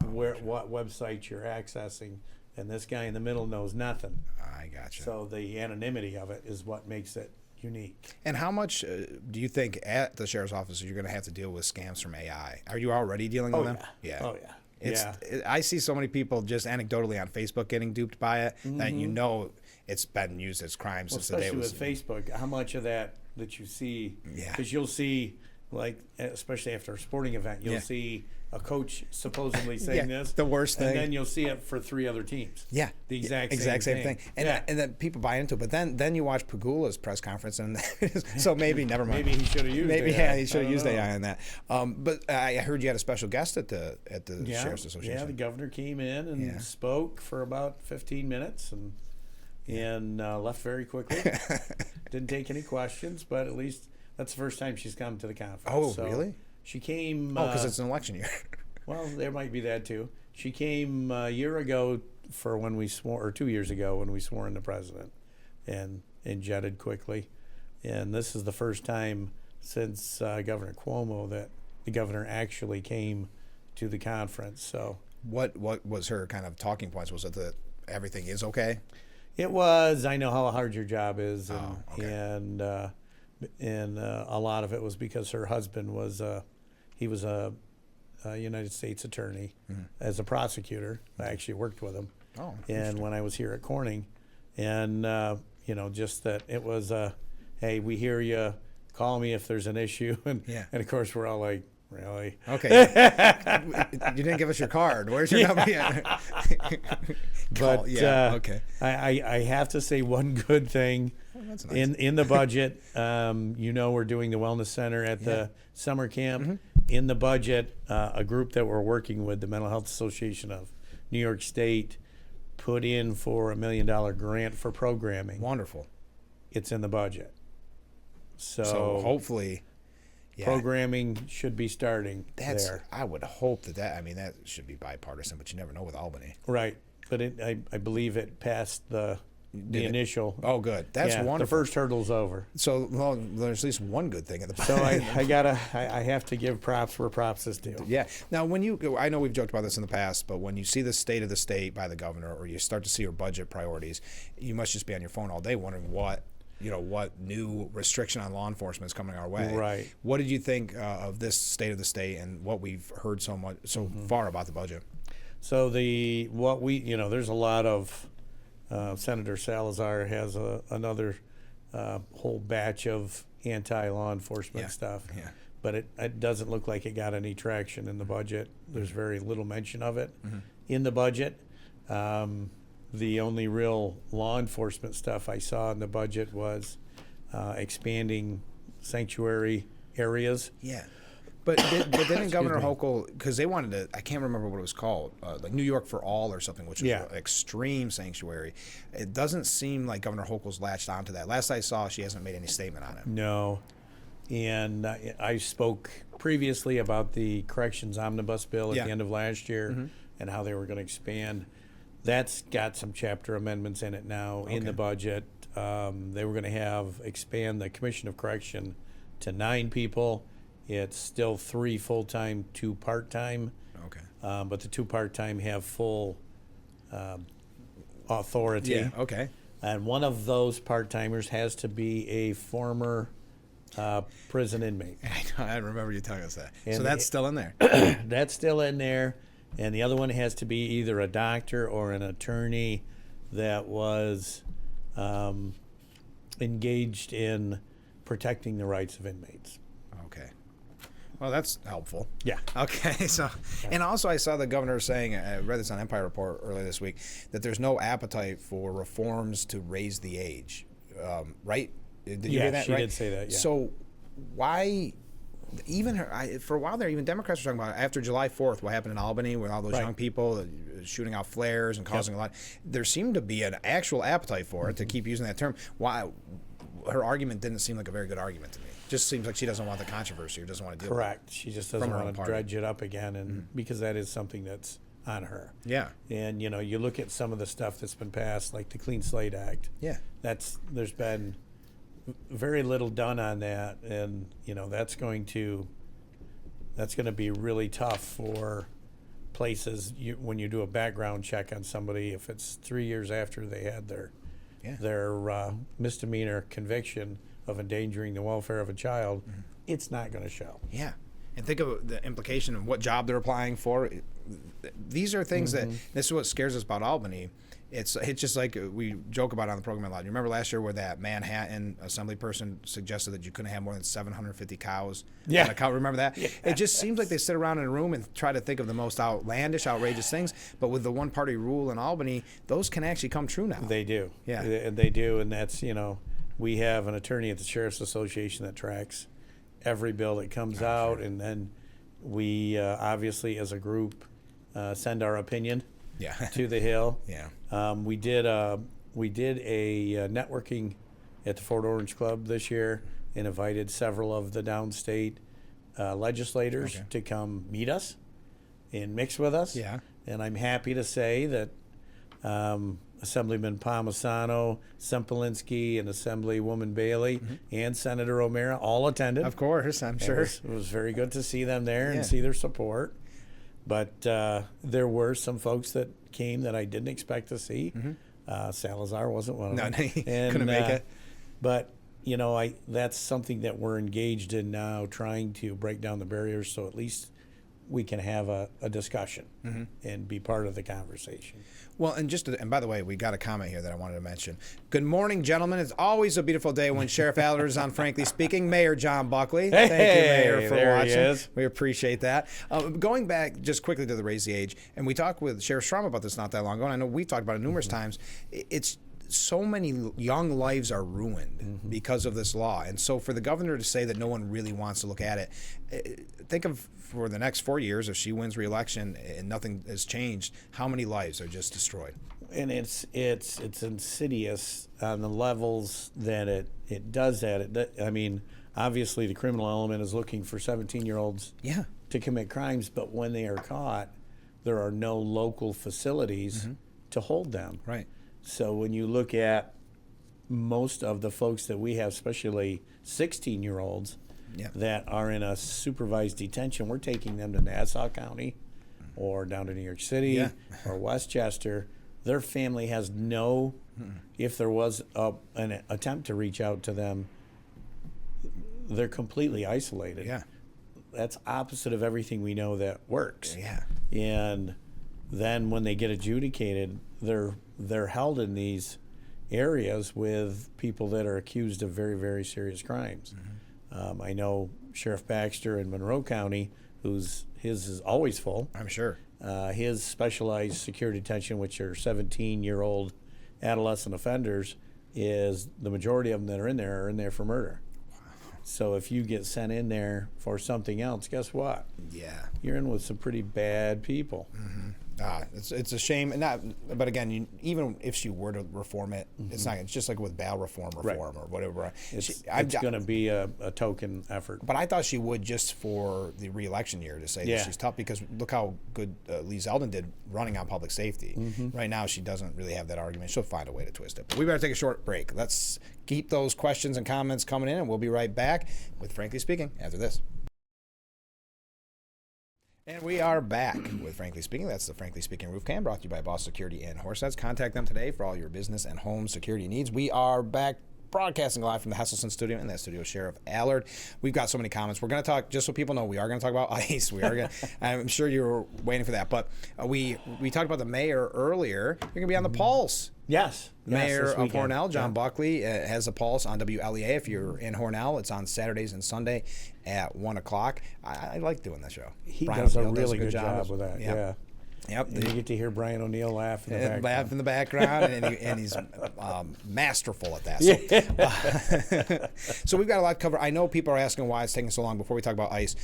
what website you're accessing, and this guy in the middle knows nothing. I gotcha. So the anonymity of it is what makes it unique. And how much do you think at the sheriff's office you're going to have to deal with scams from AI? Are you already dealing with them? Yeah. Oh, yeah. I see so many people just ananecdotally on Facebook getting duped by it that it's been used as crime since the day it was. Especially with Facebook, how much of that you see? Yeah. Because you'll see, like, especially after a sporting event, you'll see a coach supposedly saying this. The worst thing. And then you'll see it for 3 other teams. Yeah. The exact same thing. And then people buy into it. But then you watch Pagula's press conference, and so maybe never mind. Maybe he should have used AI. Yeah, he should have used AI in that. But I heard you had a special guest at the Sheriff's Association. Yeah, the governor came in and spoke for about 15 minutes and left very quickly. Didn't take any questions, but at least that's the first time she's come to the conference. Oh, really? She came. Because it's an election year. Well, there might be that too. She came a year ago for when we swore, or 2 years ago when we swore in the president, and jetted quickly. And this is the first time since Governor Cuomo that the governor actually came to the conference. So what was her kind of talking points? Was it that everything is okay? It was. I know how hard your job is, and a lot of it was because her husband was he was a United States attorney as a prosecutor. I actually worked with him. Oh, and when I was here at Corning, and just that it was hey, we hear you. Call me if there's an issue, and of course we're all like, really? Okay. You didn't give us your card. Where's your number? But okay. I have to say one good thing. Oh, that's nice. In the budget, we're doing the wellness center at the summer camp. In the budget, a group that we're working with, the Mental Health Association of New York State, put in for $1 million grant for programming. Wonderful. It's in the budget. So hopefully, programming should be starting there. I would hope that should be bipartisan, but you never know with Albany. Right. But I believe it passed the the initial. Oh, good. That's wonderful. The first hurdle's over. So, well, there's at least one good thing at the So I have to give props where props is due. Yeah. Now, I know we've joked about this in the past, but when you see the state of the state by the governor, or you start to see her budget priorities, you must just be on your phone all day wondering what new restriction on law enforcement is coming our way. Right. What did you think of this state of the state and what we've heard so far about the budget? So there's a lot of Senator Salazar has another whole batch of anti-law enforcement stuff. Yeah. But it doesn't look like it got any traction in the budget. There's very little mention of it in the budget. The only real law enforcement stuff I saw in the budget was expanding sanctuary areas. Yeah. But then Governor Hochul, because they wanted to, I can't remember what it was called, like New York for All or something, which is an extreme sanctuary. It doesn't seem like Governor Hochul's latched onto that. Last I saw, she hasn't made any statement on it. No. And I spoke previously about the corrections omnibus bill at the end of last year and how they were going to expand. That's got some chapter amendments in it now in the budget. They were going to expand the Commission of Correction to 9 people. It's still 3 full-time, 2 part-time. Okay. But the 2 part-time have full authority. Yeah, okay. And one of those part-timers has to be a former prison inmate. I remember you telling us that. And so that's still in there. That's still in there. And the other one has to be either a doctor or an attorney that was engaged in protecting the rights of inmates. Okay. Well, that's helpful. Yeah. Okay. So, and also I saw the governor saying, I read this on Empire Report earlier this week, that there's no appetite for reforms to raise the age. Right? Did you hear that? She did say that. Yeah. So, why? Even for a while there, even Democrats were talking about after July 4th, what happened in Albany with all those young people shooting out flares and causing a lot. There seemed to be an actual appetite for it, to keep using that term. Why? Her argument didn't seem like a very good argument to me. Just seems like she doesn't want the controversy or doesn't want to deal with it. Correct. She just doesn't want to dredge it up again, and because that is something that's on her. Yeah. And you look at some of the stuff that's been passed, like the Clean Slate Act. Yeah. There's been very little done on that, and that's going to be really tough for places when you do a background check on somebody. If it's 3 years after they had their misdemeanor conviction of endangering the welfare of a child, it's not going to show. Yeah. And think of the implication of what job they're applying for. These are things that, this is what scares us about Albany. It's just like we joke about it on the program a lot. You remember last year where that Manhattan assembly person suggested that you couldn't have more than 750 cows on a cow? Remember that? Yeah. It just seems like they sit around in a room and try to think of the most outlandish, outrageous things. But with the one-party rule in Albany, those can actually come true now. They do. Yeah. They do, and that's, we have an attorney at the Sheriff's Association that tracks every bill that comes out, and then we obviously as a group send our opinion to the Hill. Yeah. We did a networking at the Fort Orange Club this year and invited several of the downstate legislators to come meet us and mix with us. Yeah. And I'm happy to say that Assemblyman Palmisano, Sempolinski, and Assemblywoman Bailey and Senator O'Mara all attended. Of course, I'm sure. It was very good to see them there and see their support. But there were some folks that came that I didn't expect to see. Salazar wasn't one of them. No, he couldn't make it. But, that's something that we're engaged in now, trying to break down the barriers so at least we can have a discussion and be part of the conversation. Well, and by the way, we got a comment here that I wanted to mention. Good morning, gentlemen. It's always a beautiful day when Sheriff Allard is on Frankly Speaking. Mayor John Buckley. Thank you, Mayor, for watching. He is. We appreciate that. Going back just quickly to the raise the age, and we talked with Sheriff Strom about this not that long ago, and I know we talked about it numerous times. It's so many young lives are ruined because of this law. And so for the governor to say that no one really wants to look at it, think of for the next 4 years, if she wins re-election and nothing has changed, how many lives are just destroyed? And it's insidious on the levels that it does that. I mean, obviously the criminal element is looking for 17-year-olds to commit crimes, but when they are caught, there are no local facilities to hold them. Right. So when you look at most of the folks that we have, especially 16-year-olds that are in a supervised detention, we're taking them to Nassau County or down to New York City or Westchester. Their family has no, if there was an attempt to reach out to them, they're completely isolated. Yeah. That's opposite of everything we know that works. Yeah. And then when they get adjudicated, they're held in these areas with people that are accused of very, very serious crimes. I know Sheriff Baxter in Monroe County, his is always full. I'm sure. His specialized secure detention, which are 17-year-old adolescent offenders, is the majority of them that are in there for murder. So if you get sent in there for something else, guess what? Yeah. You're in with some pretty bad people. It's a shame, but again, even if she were to reform it, it's not. It's just like with bail reform or whatever. It's going to be a token effort. But I thought she would just for the re-election year to say that she's tough, because look how good Lee Zeldin did running on public safety. Right now, she doesn't really have that argument. She'll find a way to twist it. But we better take a short break. Let's keep those questions and comments coming in, and we'll be right back with Frankly Speaking after this. And we are back with Frankly Speaking. That's the Frankly Speaking Roof Cam, brought to you by Boss Security and Horseheads. Contact them today for all your business and home security needs. We are back broadcasting live from the Hesselson studio, and that studio Sheriff Allard. We've got so many comments. We're going to talk, just so people know, we are going to talk about ICE. We are going. I'm sure you were waiting for that, but we talked about the mayor earlier. You're going to be on the Pulse. Yes. Mayor of Hornell, John Buckley, has a Pulse on WLEA. If you're in Hornell, it's on Saturdays and Sunday at 1 o'clock. I like doing that show. He Brian does a O'Neill really good job with that. Yep. Yep. And you get to hear Brian O'Neill laugh in the background. Laugh in the background, and he's masterful at that. So, so we've got a lot to cover. I know people are asking why it's taking so long. Before we talk about ICE,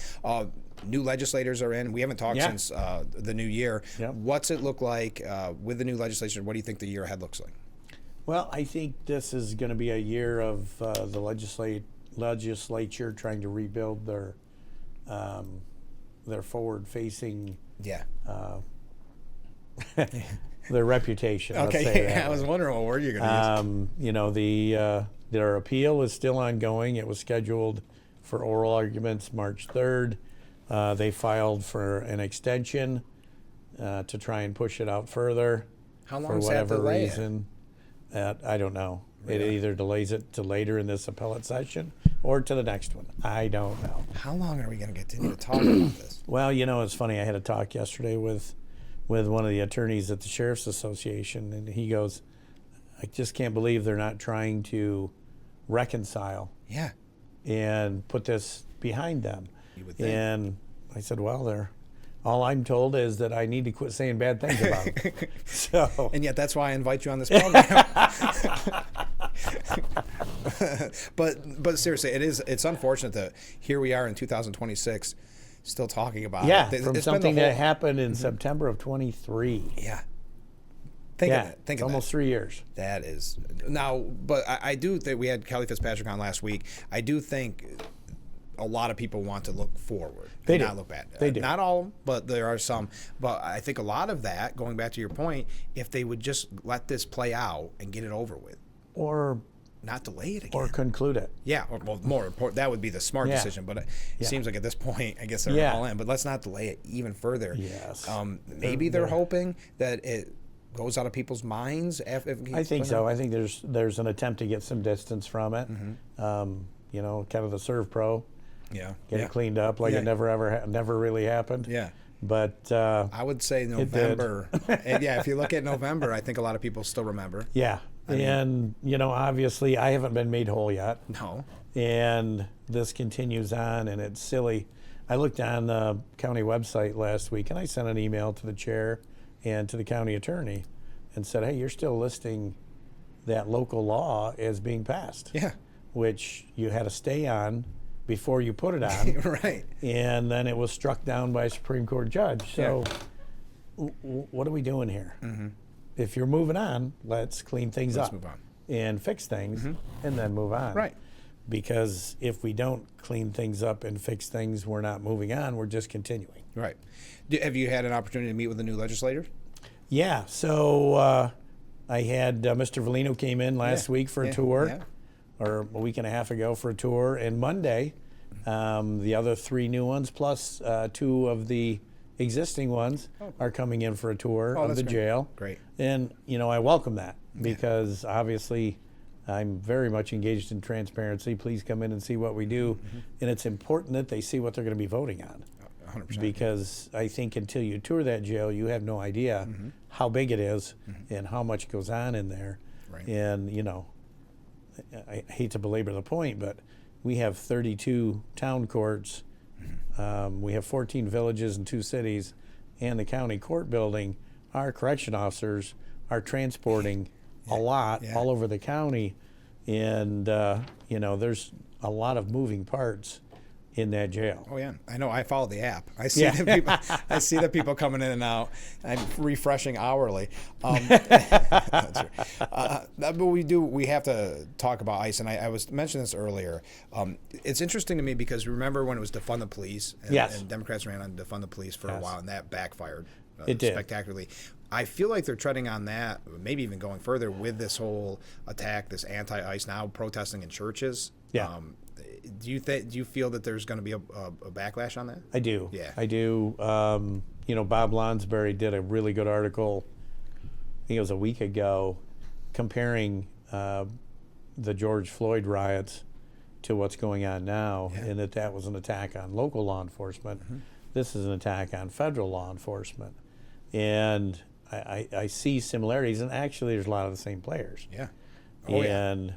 new legislators are in. We haven't talked since the new year. Yep. What's it look like with the new legislation? What do you think the year ahead looks like? Well, I think this is going to be a year of the legislature trying to rebuild their forward-facing their reputation. Okay, let's say that I was wondering what word you're going to use. You know, their appeal is still ongoing. It was scheduled for oral arguments March 3rd. They filed for an extension to try and push it out further. How long for is that whatever delay? Reason. I don't know. Really? It either delays it to later in this appellate session or to the next one. I don't know. How long are we going to continue to talk about this? Well, you know, it's funny. I had a talk yesterday with one of the attorneys at the Sheriff's Association, and he goes, I just can't believe they're not trying to reconcile and put this behind them. You would think. And I said, well, all I'm told is that I need to quit saying bad things about them. So, and yet that's why I invite you on this program. but seriously, it's unfortunate that here we are in 2026 still talking about it. From something that happened in September of 23. Yeah. Think of it. It's almost 3 years. That is. Now, but I do think we had Kelly Fitzpatrick on last week. I do think a lot of people want to look forward. They do. Not look back. They do. Not all of them, but there are some. But I think a lot of that, going back to your point, if they would just let this play out and get it over with. Or not delay it again. Or conclude it. Yeah, or well, more important, that would be the smart decision. But it seems like at this point, I guess they're all in. But let's not delay it even further. Yes. Maybe they're hoping that it goes out of people's minds. I think so. I think there's an attempt to get some distance from it. You know, kind of the Serve Pro. Yeah. Get it cleaned up like it never really happened. Yeah. But I would say November. And if you look at November, I think a lot of people still remember. Yeah. And, you know, obviously I haven't been made whole yet. No. And this continues on, and it's silly. I looked on the county website last week, and I sent an email to the chair and to the county attorney and said, hey, you're still listing that local law as being passed. Yeah. Which you had to stay on before you put it on. Right. And then it was struck down by a Supreme Court judge. So what are we doing here? If you're moving on, let's clean things up. Move on. And fix things and then move on. Right. Because if we don't clean things up and fix things, we're not moving on, we're just continuing. Right. Have you had an opportunity to meet with the new legislators? Yeah. So I had Mr. Valino came in last week for a tour, yeah. or a week and a half ago for a tour, and Monday, the other 3 new ones plus 2 of the existing ones are coming in for a tour of the jail. Great. And, I welcome that because obviously I'm very much engaged in transparency. Please come in and see what we do. And it's important that they see what they're going to be voting on. 100%. Because I think until you tour that jail, you have no idea how big it is and how much goes on in there. Right. And, I hate to belabor the point, but we have 32 town courts. We have 14 villages and 2 cities, and the county court building. Our correction officers are transporting a lot all over the county, and there's a lot of moving parts in that jail. Oh yeah, I know. I follow the app. I see the people. I see the people coming in and out. I'm refreshing hourly. That's right. But we have to talk about ICE, and I was mentioning this earlier. It's interesting to me because remember when it was defund the police, and Democrats ran on defund the police for a while, and that backfired it did spectacularly. I feel like they're treading on that, maybe even going further with this whole attack, this anti-ICE now protesting in churches. Yeah. Do you feel that there's going to be a backlash on that? I do. Yeah. I do. Bob Lonsberry did a really good article, I think it was a week ago, comparing the George Floyd riots to what's going on now, and that was an attack on local law enforcement. This is an attack on federal law enforcement. And I see similarities, and actually there's a lot of the same players. Yeah. And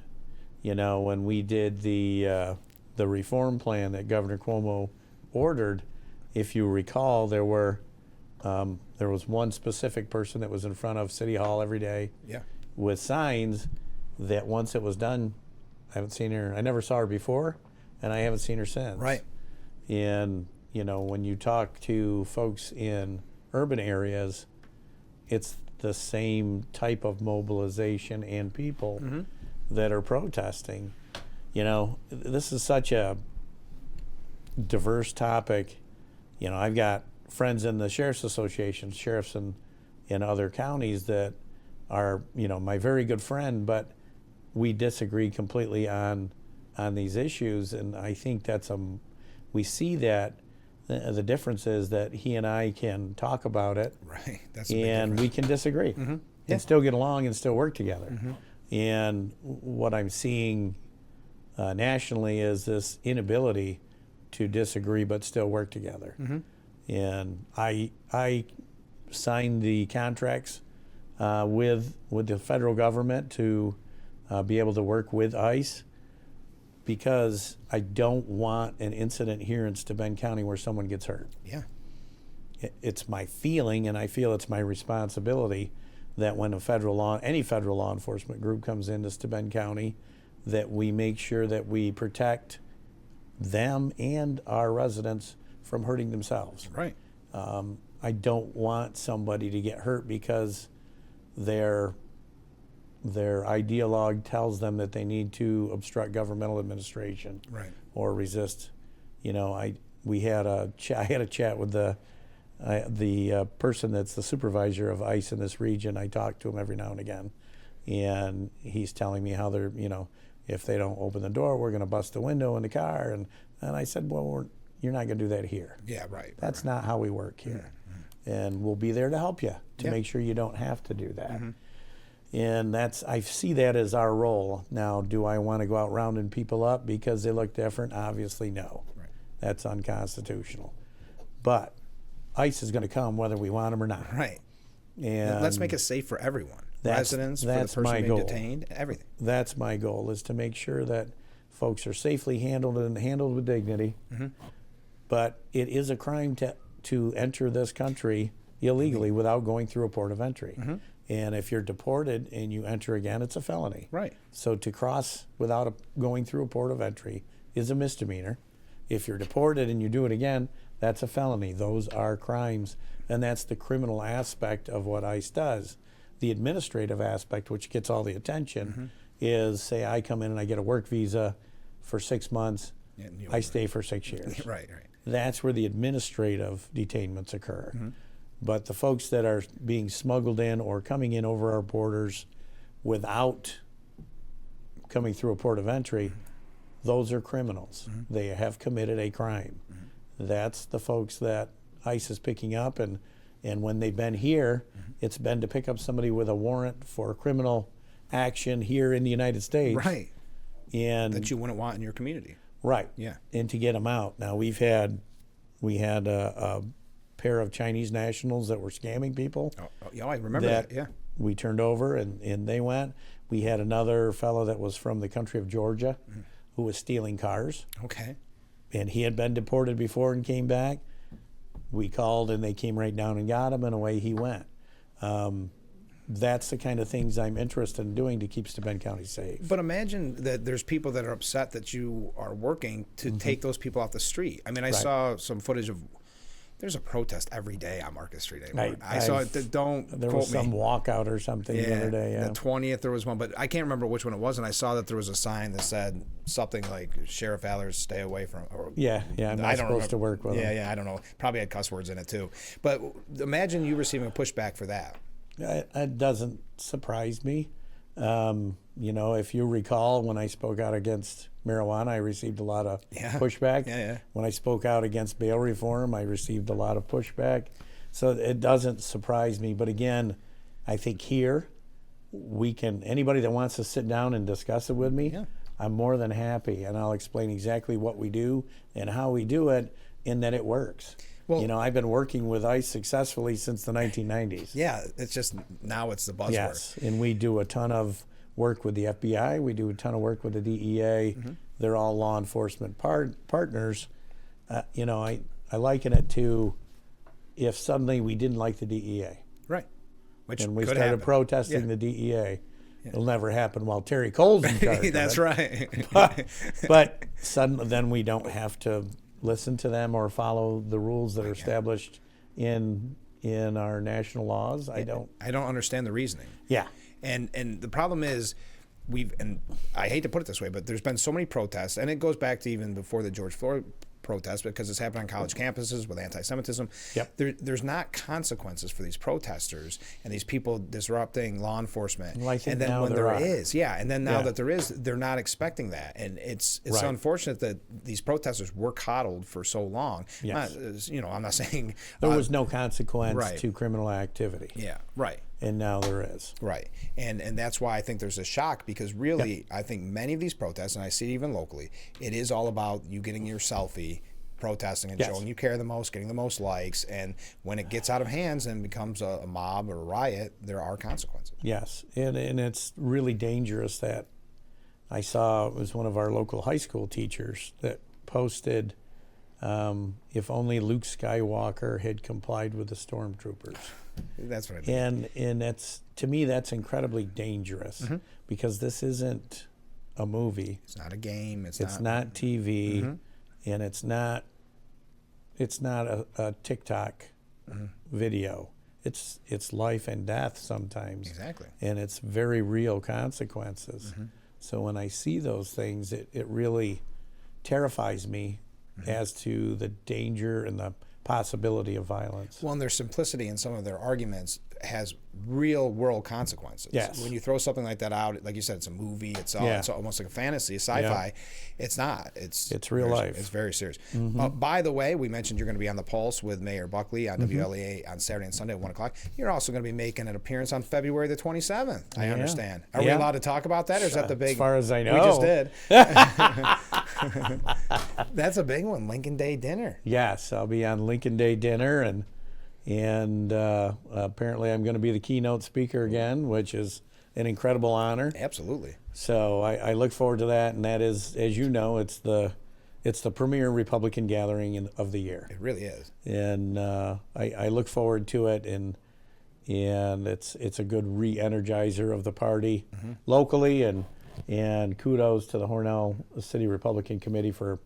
when we did the reform plan that Governor Cuomo ordered, if you recall, there was one specific person that was in front of City Hall every day with signs that once it was done, I haven't seen her. I never saw her before, and I haven't seen her since. Right. And when you talk to folks in urban areas, it's the same type of mobilization and people that are protesting. This is such a diverse topic. I've got friends in the Sheriff's Association, sheriffs in other counties that are, my very good friend, but we disagree completely on these issues. And I think we see that the difference is that he and I can talk about it. Right. And we can disagree and still get along and still work together. And what I'm seeing nationally is this inability to disagree but still work together. And I signed the contracts with the federal government to be able to work with ICE because I don't want an incident here in Steuben County where someone gets hurt. Yeah. It's my feeling, and I feel it's my responsibility that when any federal law enforcement group comes into Steuben County, that we make sure that we protect them and our residents from hurting themselves. Right. I don't want somebody to get hurt because their ideologue tells them that they need to obstruct governmental administration, right, or resist. I had a chat with the person that's the supervisor of ICE in this region. I talk to him every now and again, and he's telling me how they're, if they don't open the door, we're going to bust the window in the car. And I said, well, you're not going to do that here. Yeah, right. That's not how we work here. And we'll be there to help you to make sure you don't have to do that. And I see that as our role. Now, do I want to go out rounding people up because they look different? Obviously, no. Right. That's unconstitutional. But ICE is going to come whether we want them or not. Right. And let's make it safe for everyone. Residents, for the person being detained, everything. That's my goal, is to make sure that folks are safely handled and handled with dignity. But it is a crime to enter this country illegally without going through a port of entry. And if you're deported and you enter again, it's a felony. Right. So to cross without going through a port of entry is a misdemeanor. If you're deported and you do it again, that's a felony. Those are crimes. And that's the criminal aspect of what ICE does. The administrative aspect, which gets all the attention, is, say I come in and I get a work visa for 6 months, I stay for 6 years. Right. That's where the administrative detainments occur. But the folks that are being smuggled in or coming in over our borders without coming through a port of entry, those are criminals. They have committed a crime. That's the folks that ICE is picking up, and when they've been here, it's been to pick up somebody with a warrant for criminal action here in the United States. Right. And That you wouldn't want in your community. right. Yeah. And to get them out. Now we had a pair of Chinese nationals that were scamming people. Yeah, I remember that. Yeah. We turned over and they went. We had another fellow that was from the country of Georgia who was stealing cars. Okay. And he had been deported before and came back. We called and they came right down and got him, and away he went. That's the kind of things I'm interested in doing to keep Steuben County safe. But imagine that there's people that are upset that you are working to take those people off the street. I mean, I saw some footage of. There's a protest every day on Market Street anymore. I saw it. Don't There quote was some me. walkout or something the other day. Yeah. The 20th there was one, but I can't remember which one it was. And I saw that there was a sign that said something like "Sheriff Allard, stay away from." Or, Yeah. I'm not supposed to work with them. Yeah. I don't know. Probably had cuss words in it too. But imagine you receiving a pushback for that. It doesn't surprise me. If you recall, when I spoke out against marijuana, I received a lot of pushback. Yeah. When I spoke out against bail reform, I received a lot of pushback. So it doesn't surprise me. But again, I think here, anybody that wants to sit down and discuss it with me, I'm more than happy. And I'll explain exactly what we do and how we do it, and that it works. Well, I've been working with ICE successfully since the 1990s. Yeah, it's just now it's the buzzword. Yes, and we do a ton of work with the FBI. We do a ton of work with the DEA. They're all law enforcement partners. I liken it to if suddenly we didn't like the DEA. Right. Which and we could started happen. protesting the DEA. It'll never happen while Terry Cole's in charge. That's right. but suddenly then we don't have to listen to them or follow the rules that are established in our national laws. I don't understand the reasoning. Yeah. And the problem is and I hate to put it this way, but there's been so many protests, and it goes back to even before the George Floyd protest, because it's happened on college campuses with anti-Semitism. Yep. There's not consequences for these protesters and these people disrupting law enforcement. Well, I think and then now when there are. is, and then now that there is, they're not expecting that, and it's Right. unfortunate that these protesters were coddled for so long. Yes. I'm not saying There was no consequence right. to criminal activity. Yeah, right. And now there is. Right. And that's why I think there's a shock, because really I think many of these protests, and I see it even locally, it is all about you getting your selfie, protesting and showing you care the most, getting the most likes, and when it gets out of hands and becomes a mob or a riot, there are consequences. Yes, and it's really dangerous. That I saw, it was one of our local high school teachers that posted, if only Luke Skywalker had complied with the stormtroopers. That's what I mean. And that's, to me, that's incredibly dangerous, because this isn't a movie. It's not a game. It's not TV, and it's not a TikTok video. It's life and death sometimes. Exactly. And it's very real consequences. So when I see those things, it really terrifies me as to the danger and the possibility of violence. Well, and their simplicity in some of their arguments has real world consequences. Yes. When you throw something like that out, like you said, it's a movie. It's almost like a fantasy, sci-fi. It's not. It's real very, life. It's very serious. By the way, we mentioned you're going to be on the Pulse with Mayor Buckley on WLEA on Saturday and Sunday at 1 o'clock. You're also going to be making an appearance on February the 27th. I understand. Are we allowed to talk about that, or is that the big? As far as I know, we just did. That's a big one. Lincoln Day dinner. Yes, I'll be on Lincoln Day dinner, and apparently I'm going to be the keynote speaker again, which is an incredible honor. Absolutely. So I look forward to that, and that is, as you know, it's the premier Republican gathering of the year. It really is. And I look forward to it, and it's a good re-energizer of the party locally, and kudos to the Hornell City Republican Committee for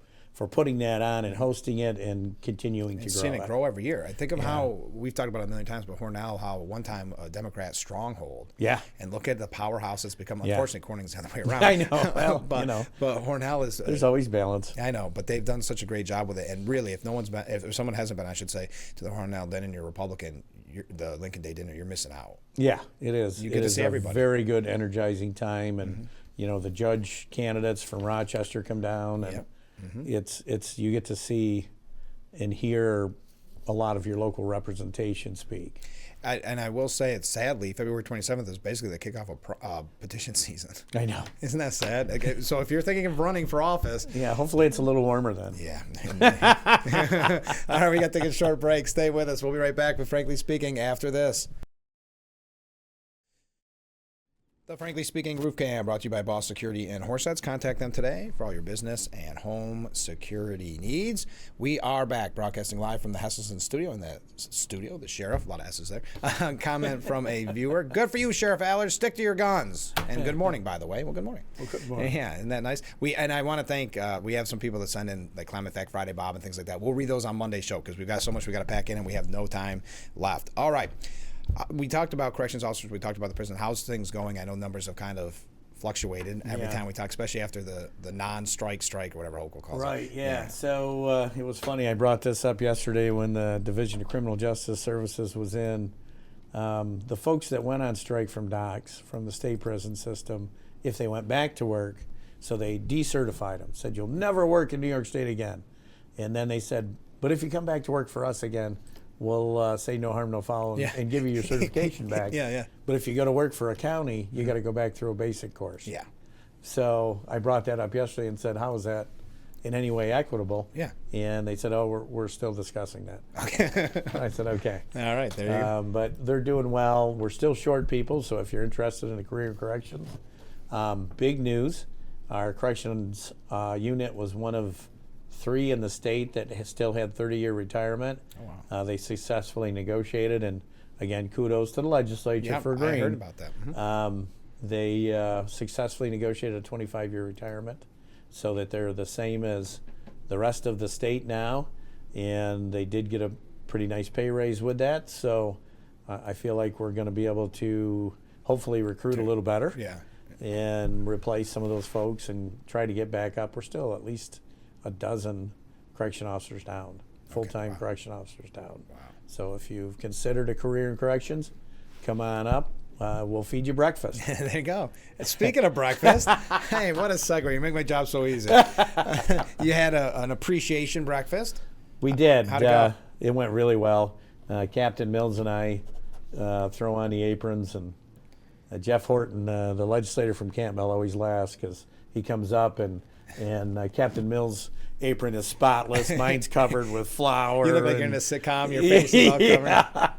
putting that on and hosting it and continuing to grow. Seeing it grow every year. I think of how we've talked about it a million times before now, how one time a Democrat stronghold. Yeah. And look at the powerhouse it's become. Unfortunately, Corning's the other way around. I know. Well, but Hornell is. There's always balance. I know, but they've done such a great job with it. And really, if someone hasn't been, I should say, to the Hornell, then and you're Republican, the Lincoln Day dinner, you're missing out. Yeah, it is. You get to see everybody. Very good, energizing time, and the judge candidates from Rochester come down, and it's you get to see and hear a lot of your local representation speak. And I will say, it's sadly, February 27th is basically the kickoff of petition season. I know. Isn't that sad? Okay, so if you're thinking of running for office. Yeah, hopefully it's a little warmer then. Yeah. All right, we got to take a short break. Stay with us. We'll be right back with Frankly Speaking after this. The Frankly Speaking Roof Cam brought to you by Boss Security in Horseheads. Contact them today for all your business and home security needs. We are back broadcasting live from the Hesselson studio. In the studio, the sheriff, a lot of S's there. Comment from a viewer. Good for you, Sheriff Allard. Stick to your guns. And good morning, by the way. Well, good morning. Well, good morning. Yeah, isn't that nice? I want to thank, we have some people that send in like Climate Fact Friday, Bob, and things like that. We'll read those on Monday's show because we've got so much we got to pack in and we have no time left. All right. We talked about corrections officers. We talked about the prison. How's things going? I know numbers have kind of fluctuated every time we talk, especially after the non-strike or whatever Hochul calls it. Right, yeah. So it was funny. I brought this up yesterday when the Division of Criminal Justice Services was in. The folks that went on strike from DOCS, from the state prison system, if they went back to work, so they decertified them, said you'll never work in New York State again. And then they said, but if you come back to work for us again, we'll say no harm, no foul, and give you your certification back. Yeah. But if you go to work for a county, you got to go back through a basic course. Yeah. So I brought that up yesterday and said, how is that in any way equitable? Yeah. And they said, oh, we're still discussing that. Okay. I said, okay. All right, there you go. But they're doing well. We're still short people, so if you're interested in a career in corrections, big news. Our corrections unit was one of 3 in the state that still had 30-year retirement. Oh, wow. They successfully negotiated, and again, kudos to the legislature for agreeing. I heard about that. They successfully negotiated a 25-year retirement so that they're the same as the rest of the state now, and they did get a pretty nice pay raise with that. So I feel like we're going to be able to hopefully recruit a little better and replace some of those folks and try to get back up. We're still at least a dozen correction officers down, full-time correction officers down. Wow. So if you've considered a career in corrections, come on up. We'll feed you breakfast. There you go. Speaking of breakfast, hey, what a segue. You make my job so easy. You had an appreciation breakfast? We did. How'd it go? It went really well. Captain Mills and I throw on the aprons, and Jeff Horton, the legislator from Campbell, always laughs because he comes up and Captain Mills' apron is spotless. Mine's covered with flour. You look like you're in a sitcom. Your face is all covered.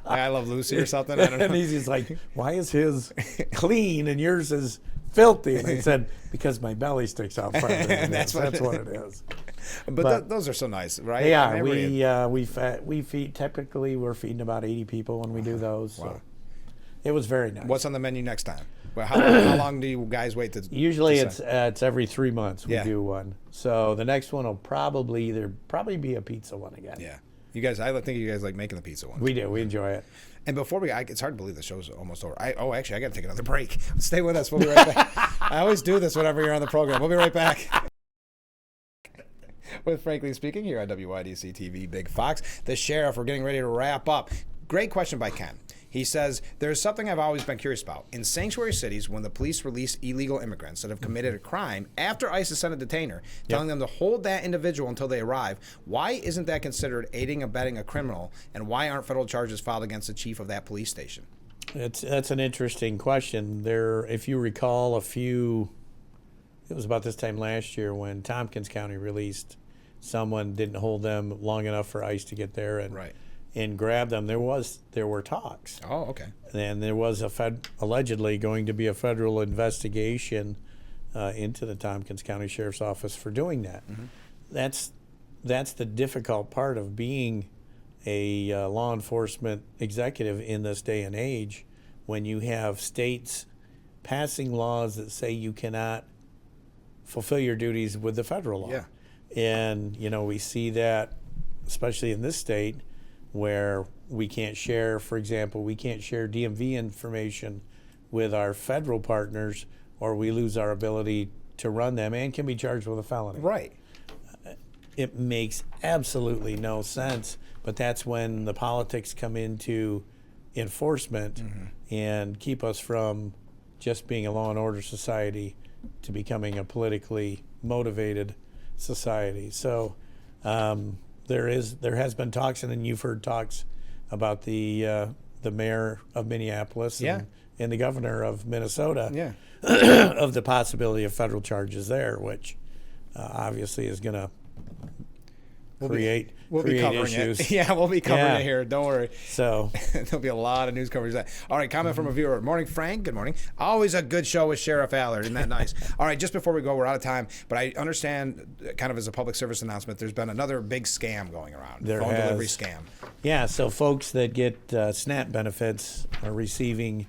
Like I Love Lucy or something. I don't know. And he's just like, why is his clean and yours is filthy? And I said, because my belly sticks out front. That's what it is. But those are so nice, right? Yeah, we feed. Typically, we're feeding about 80 people when we do those. Wow. So it was very nice. What's on the menu next time? Well, how long do you guys wait to? Usually it's every 3 months we do one. So the next one will probably be a pizza one again. Yeah, you guys. I think you guys like making the pizza one. We do. We enjoy it. And before it's hard to believe the show's almost over. Actually, I got to take another break. Stay with us. We'll be right back. I always do this whenever you're on the program. We'll be right back. With Frankly Speaking here on WYDC TV Big Fox. The sheriff, we're getting ready to wrap up. Great question by Ken. He says, there's something I've always been curious about. In sanctuary cities, when the police release illegal immigrants that have committed a crime after ICE has sent a detainer, telling them to hold that individual until they arrive, why isn't that considered aiding and abetting a criminal, and why aren't federal charges filed against the chief of that police station? That's an interesting question. If you recall, it was about this time last year when Tompkins County released someone, didn't hold them long enough for ICE to get there and grab them. There were talks. Oh, okay. And there was allegedly going to be a federal investigation into the Tompkins County Sheriff's Office for doing that. Mm-hmm. That's the difficult part of being a law enforcement executive in this day and age, when you have states passing laws that say you cannot fulfill your duties with the federal law. Yeah. And we see that especially in this state, where we can't share, for example, we can't share DMV information with our federal partners, or we lose our ability to run them and can be charged with a felony. Right. It makes absolutely no sense, but that's when the politics come into enforcement and keep us from just being a law and order society to becoming a politically motivated society. So there has been talks, and then you've heard talks about the mayor of Minneapolis and the governor of Minnesota of the possibility of federal charges there, which obviously is going to create issues. It. Yeah, we'll be covering it here. Don't worry. So there'll be a lot of news coverage of that. All right, comment from a viewer. Morning, Frank. Good morning. Always a good show with Sheriff Allard. Isn't that nice? All right, just before we go, we're out of time, but I understand, kind of as a public service announcement, there's been another big scam going around. Phone delivery scam. Yeah, so folks that get SNAP benefits are receiving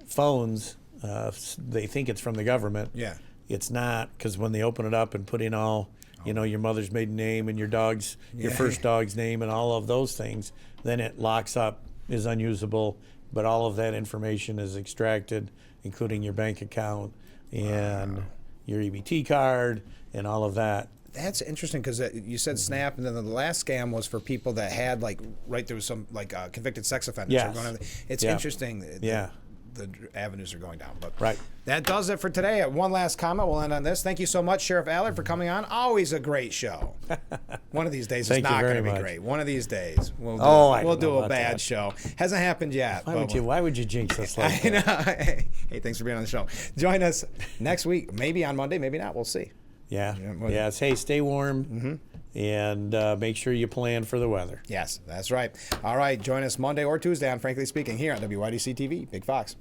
phones. They think it's from the government. Yeah. It's not, because when they open it up and put in all your mother's maiden name and your first dog's name and all of those things, then it locks up, is unusable, but all of that information is extracted, including your bank account and your EBT card and all of that. That's interesting, because you said SNAP, and then the last scam was for people that had, there was some, convicted sex offenders. Yes. It's interesting. The avenues are going down. But right. That does it for today. One last comment. We'll end on this. Thank you so much, Sheriff Allard, for coming on. Always a great show. One of these days it's not going to be great. One of these days we'll do a bad show. Hasn't happened yet. Why would you jinx us like that? I know. Hey, thanks for being on the show. Join us next week. Maybe on Monday, maybe not. We'll see. Yeah. Hey, stay warm. And make sure you plan for the weather. Yes, that's right. All right, join us Monday or Tuesday on Frankly Speaking here on WYDC TV, Big Fox.